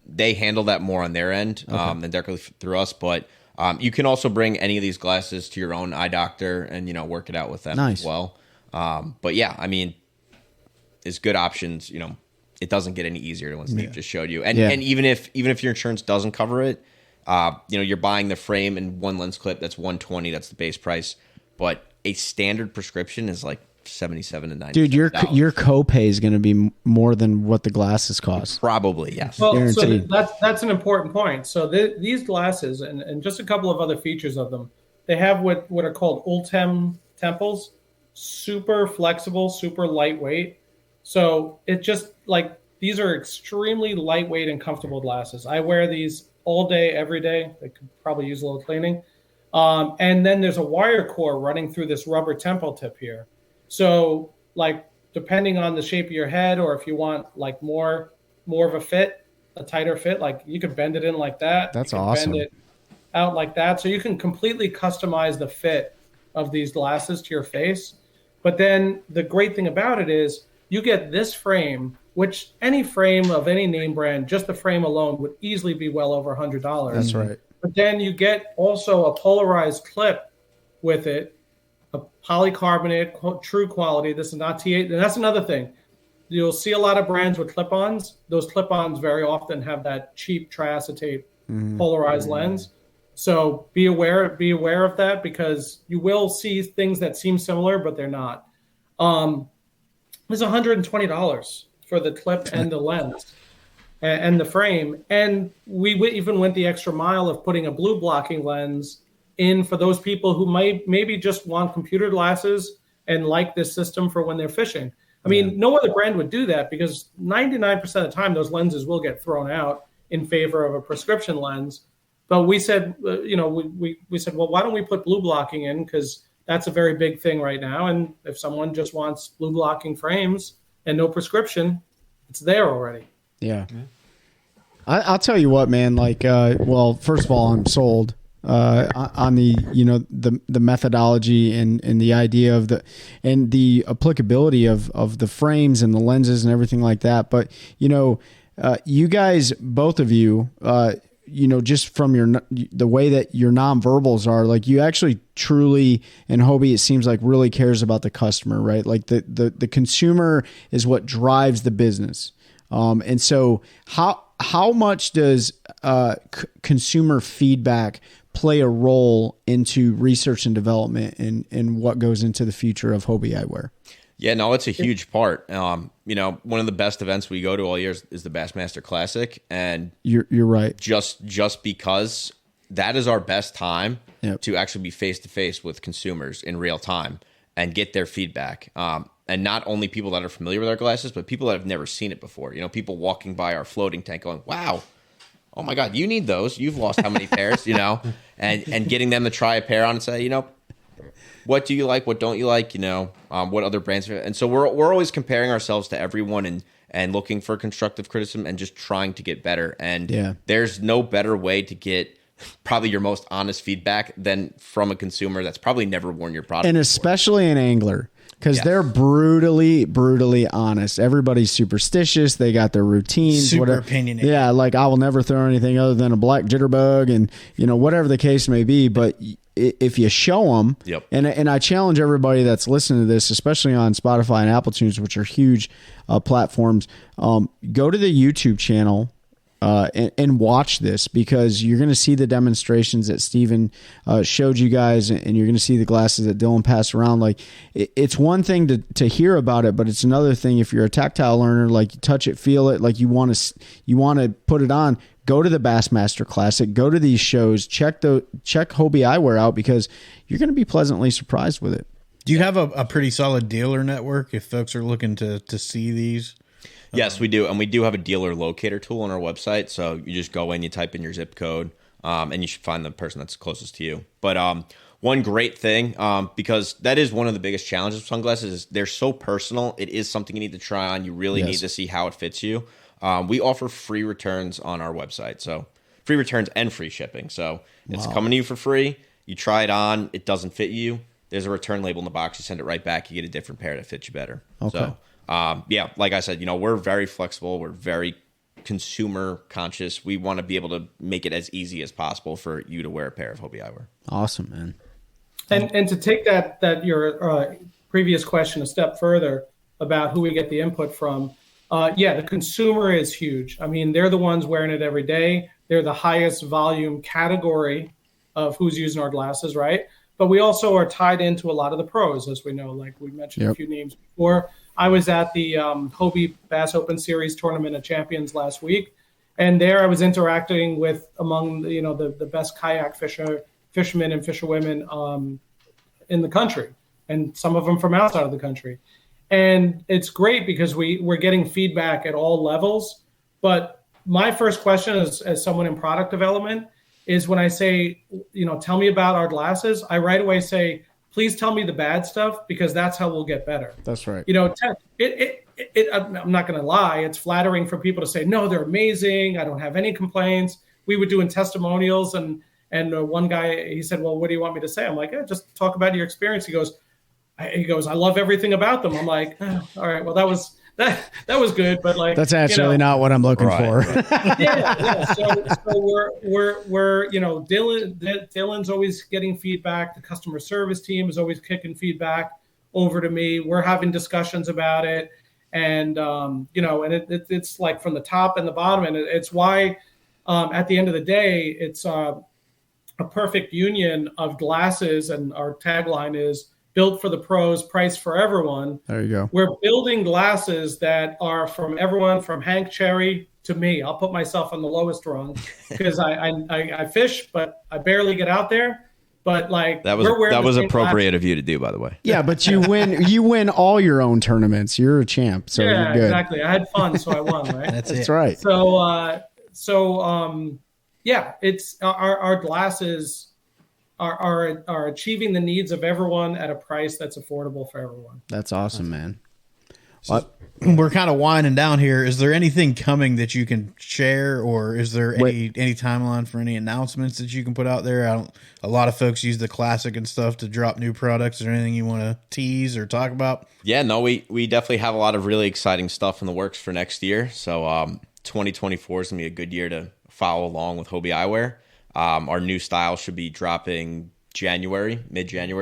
They handle that more on their end than directly through us, but you can also bring any of these glasses to your own eye doctor and, work it out with them as well. But yeah, I mean, it's good options. It doesn't get any easier than what Steve just showed you. And even if your insurance doesn't cover it, you're buying the frame and one lens clip. That's $120. That's the base price. But a standard prescription is like $77 to $90. Dude, your copay is going to be more than what the glasses cost. Probably, yes. Well, so that's an important point. So these glasses and just a couple of other features of them, they have what are called Ultem temples, super flexible, super lightweight. So it just like these are extremely lightweight and comfortable glasses. I wear these all day, every day. They could probably use a little cleaning. And then there's a wire core running through this rubber temple tip here. So like depending on the shape of your head, or if you want like more of a fit, a tighter fit, like you could bend it in like that. That's awesome. Bend it out like that. So you can completely customize the fit of these glasses to your face. But then the great thing about it is you get this frame, which any frame of any name brand, just the frame alone would easily be well over $100. That's right. But then you get also a polarized clip with it, a polycarbonate, true quality. This is not T8. And that's another thing. You'll see a lot of brands with clip-ons. Those clip-ons very often have that cheap triacetate polarized lens. So be aware of that, because you will see things that seem similar, but they're not. It's $120 for the clip and the lens. And the frame. And we even went the extra mile of putting a blue blocking lens in for those people who maybe just want computer glasses and like this system for when they're fishing. I mean, no other brand would do that, because 99% of the time those lenses will get thrown out in favor of a prescription lens. But we said, we said, well, why don't we put blue blocking in? Because that's a very big thing right now. And if someone just wants blue blocking frames and no prescription, it's there already. Yeah. I'll tell you what, man, like, well, first of all, I'm sold on the, the methodology and the idea of the applicability of the frames and the lenses and everything like that. But, you guys, both of you, just from the way that your nonverbals are, like you actually truly, and Hobie, it seems like really cares about the customer, right? Like the consumer is what drives the business. And so how much does consumer feedback play a role into research and development and what goes into the future of Hobie Eyewear? Yeah, no, it's a huge part. One of the best events we go to all years is the Bassmaster Classic, and you're right. Just because that is our best time to actually be face to face with consumers in real time and get their feedback. And not only people that are familiar with our glasses, but people that have never seen it before. People walking by our floating tank going, wow, oh my God, you need those. You've lost how many pairs, and getting them to try a pair on and say, what do you like? What don't you like? What other brands? And so we're always comparing ourselves to everyone and looking for constructive criticism and just trying to get better. And there's no better way to get probably your most honest feedback than from a consumer that's probably never worn your product. And especially an angler. Because they're brutally honest. Everybody's superstitious. They got their routines. Super opinionated. Yeah, like I will never throw anything other than a black jitterbug and, whatever the case may be. But if you show them, and I challenge everybody that's listening to this, especially on Spotify and Apple Tunes, which are huge platforms, go to the YouTube channel. And watch this, because you're going to see the demonstrations that Steven showed you guys, and you're going to see the glasses that Dylan passed around. Like it's one thing to hear about it, but it's another thing if you're a tactile learner, like you touch it, feel it, like you want to put it on. Go to the Bassmaster Classic, go to these shows, check Hobie Eyewear out, because you're going to be pleasantly surprised with it. Do you have a pretty solid dealer network if folks are looking to see these? Yes, we do. And we do have a dealer locator tool on our website. So you just go in, you type in your zip code, and you should find the person that's closest to you. But one great thing, because that is one of the biggest challenges with sunglasses, is they're so personal. It is something you need to try on. You really need to see how it fits you. We offer free returns on our website. So free returns and free shipping. So it's coming to you for free. You try it on. It doesn't fit you. there's a return label in the box. You send it right back. You get a different pair that fits you better. Okay. So, yeah, like I said, we're very flexible. We're very consumer conscious. We want to be able to make it as easy as possible for you to wear a pair of Hobie Eyewear. Awesome, man. And to take that your previous question a step further about who we get the input from, the consumer is huge. I mean, they're the ones wearing it every day. They're the highest volume category of who's using our glasses, right? But we also are tied into a lot of the pros, as we know, like we mentioned a few names before. I was at the Hobie Bass Open Series Tournament of Champions last week, and there I was interacting with among the best kayak fishermen and fisherwomen in the country, and some of them from outside of the country. And it's great because we're getting feedback at all levels. But my first question as someone in product development is when I say, tell me about our glasses, I right away say, please tell me the bad stuff, because that's how we'll get better. That's right. I'm not going to lie. It's flattering for people to say, no, they're amazing. I don't have any complaints. We were doing testimonials, and one guy, he said, well, what do you want me to say? I'm like, just talk about your experience. He goes, I love everything about them. I'm like, all right, well, that was good, but like, that's actually not what I'm looking for. Yeah. So we're Dylan's always getting feedback. The customer service team is always kicking feedback over to me. We're having discussions about it, and it's like from the top and the bottom, and it's why at the end of the day, it's a perfect union of glasses, and our tagline is built for the pros, priced for everyone. There you go. We're building glasses that are from everyone from Hank Cherry to me. I'll put myself on the lowest rung because I fish, but I barely get out there. But like that was appropriate of you to do, by the way. Yeah, but you win all your own tournaments. You're a champ, so you're good. Exactly. I had fun, so I won. Right. That's right. So it's our glasses are achieving the needs of everyone at a price that's affordable for everyone. That's awesome, man. So we're kind of winding down here. Is there anything coming that you can share, or is there any timeline for any announcements that you can put out there? A lot of folks use the Classic and stuff to drop new products. Is there anything you want to tease or talk about? Yeah, no, we definitely have a lot of really exciting stuff in the works for next year. So 2024 is going to be a good year to follow along with Hobie Eyewear. Our new style should be dropping mid-January,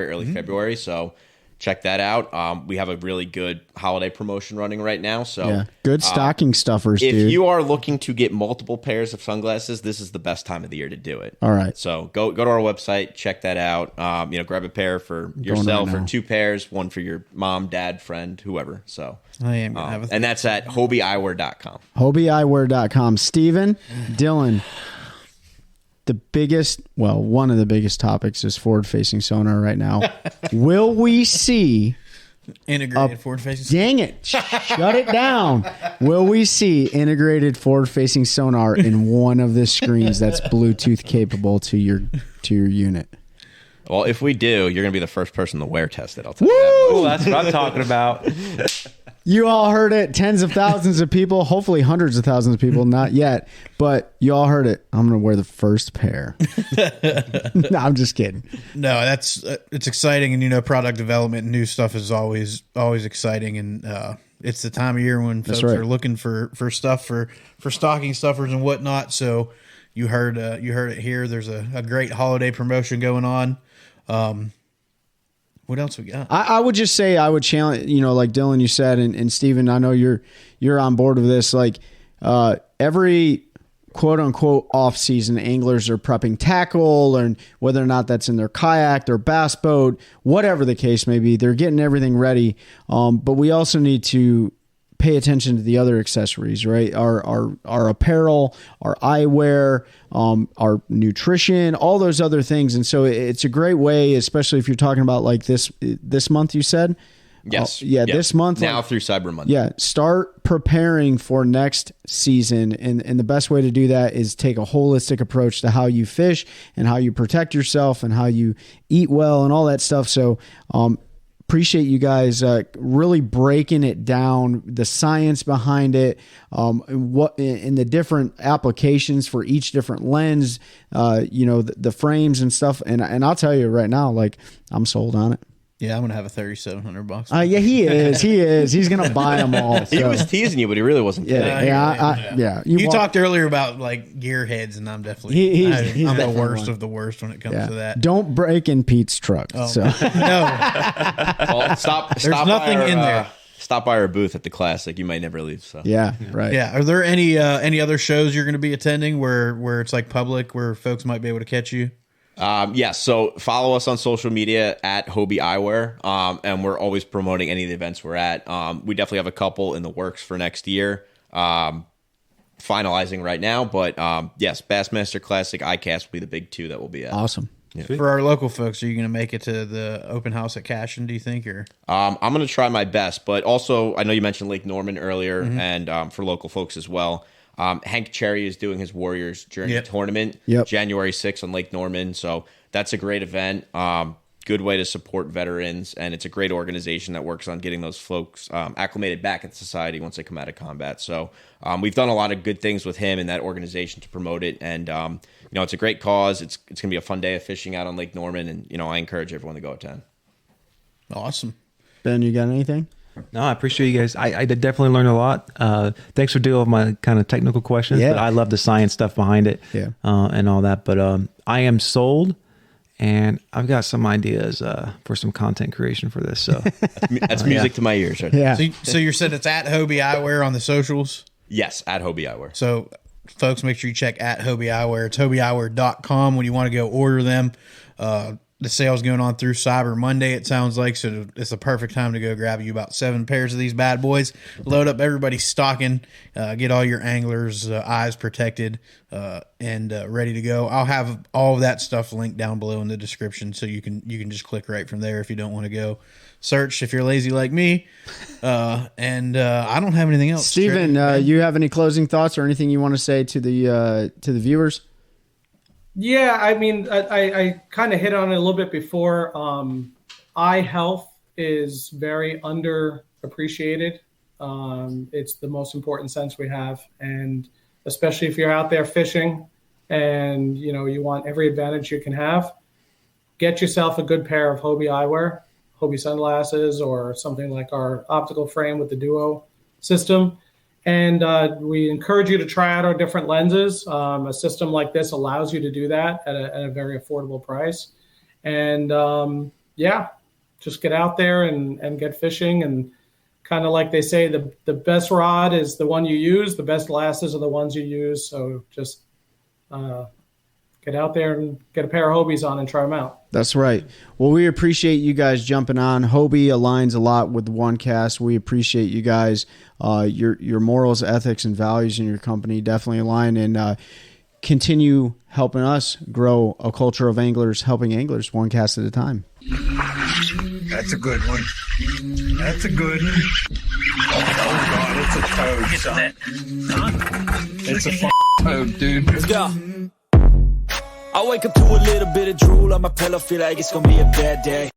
early February. So check that out. We have a really good holiday promotion running right now. So good stocking stuffers, if dude. you are looking to get multiple pairs of sunglasses, this is the best time of the year to do it. All right. So go to our website, check that out. Grab a pair for yourself or 2 pairs, one for your mom, dad, friend, whoever. So and that's at HobieEyewear.com. HobieEyewear.com. Steven, Dylan. One of the biggest topics is forward-facing sonar right now. Will we see integrated forward-facing sonar? Dang it. Shut it down. Will we see integrated forward-facing sonar in one of the screens that's Bluetooth capable to your unit? Well, if we do, you're going to be the first person to wear test it. I'll tell you that. Oh, that's what I'm talking about. You all heard it. Tens of thousands of people, hopefully hundreds of thousands of people, not yet, but you all heard it. I'm going to wear the first pair. No, I'm just kidding. No, it's exciting. And, product development and new stuff is always exciting. And it's the time of year when folks are looking for stuff for stocking stuffers and whatnot. So you heard it here. There's a great holiday promotion going on. What else we got? I would just say I would challenge, like Dylan, you said, and Steven, I know you're on board with this. Like every quote unquote off season, anglers are prepping tackle, and whether or not that's in their kayak, their bass boat, whatever the case may be, they're getting everything ready. But we also need to pay attention to the other accessories, right? Our apparel, our eyewear, our nutrition, all those other things. And so it's a great way, especially if you're talking about like this month, you said? Yes. This month. Now through Cyber Monday. Yeah. Start preparing for next season. And the best way to do that is take a holistic approach to how you fish and how you protect yourself and how you eat well and all that stuff. So, appreciate you guys really breaking it down, the science behind it, what in the different applications for each different lens, the frames and stuff. And I'll tell you right now, like I'm sold on it. Yeah, I'm gonna have a 3,700 box. Yeah, he is. He's gonna buy them all. He so. was teasing you, but he really wasn't kidding. Yeah. You talked earlier about like gearheads, and I'm definitely He's I'm the definitely worst one. of the worst when it comes to that. Don't break in Pete's truck. Oh, So no, Well, stop. there's nothing by our, in there. Stop by our booth at the Classic. You might never leave. So yeah, right. Yeah. Are there any other shows you're going to be attending where it's like public, where folks might be able to catch you? Yes. So follow us on social media at Hobie Eyewear, and we're always promoting any of the events we're at. We definitely have a couple in the works for next year, finalizing right now. But yes, Bassmaster Classic, ICAST will be the big two that we'll be at. Awesome. For our local folks, are you going to make it to the open house at Cashin, do you think? Or I'm going to try my best, but also I know you mentioned Lake Norman earlier, and for local folks as well. Hank Cherry is doing his Warriors Journey tournament January 6th on Lake Norman. So that's a great event. Good way to support veterans. And it's a great organization that works on getting those folks acclimated back in society once they come out of combat. So we've done a lot of good things with him and that organization to promote it. And, it's a great cause. It's going to be a fun day of fishing out on Lake Norman. And, I encourage everyone to go attend. awesome. Ben, you got anything? No, I appreciate you guys. I did definitely learn a lot. Thanks for dealing with my kind of technical questions. Yeah. But I love the science stuff behind it, and all that. But I am sold, and I've got some ideas for some content creation for this. So That's music to my ears. Right? Yeah. So you said it's at Hobie Eyewear on the socials. Yes, at Hobie Eyewear. So folks, make sure you check at Hobie Eyewear. It's HobieEyewear.com when you want to go order them. The sale's going on through Cyber Monday, it sounds like, so it's the perfect time to go grab you about 7 pairs of these bad boys. Load up everybody's stocking, get all your anglers' eyes protected and ready to go. I'll have all of that stuff linked down below in the description, so you can just click right from there if you don't want to go search if you're lazy like me. And I don't have anything else. Steven, you have any closing thoughts or anything you want to say to the viewers? Yeah, I mean, I kind of hit on it a little bit before. Eye health is very underappreciated. It's the most important sense we have. And especially if you're out there fishing and, you want every advantage you can have, get yourself a good pair of Hobie Eyewear, Hobie sunglasses, or something like our optical frame with the Duo system. And we encourage you to try out our different lenses. A system like this allows you to do that at a very affordable price. And just get out there and get fishing. And kind of like they say, the best rod is the one you use. The best glasses are the ones you use. So just get out there and get a pair of Hobies on and try them out. That's right. Well, we appreciate you guys jumping on. Hobie aligns a lot with OneCast. We appreciate you guys. Your morals, ethics, and values in your company definitely align, and continue helping us grow a culture of anglers helping anglers one cast at a time. That's a good one. That's a good one. Oh, God, it's a toad, son. It's a toad, dude. Yeah. I wake up to a little bit of drool on my pillow, feel like it's gonna be a bad day.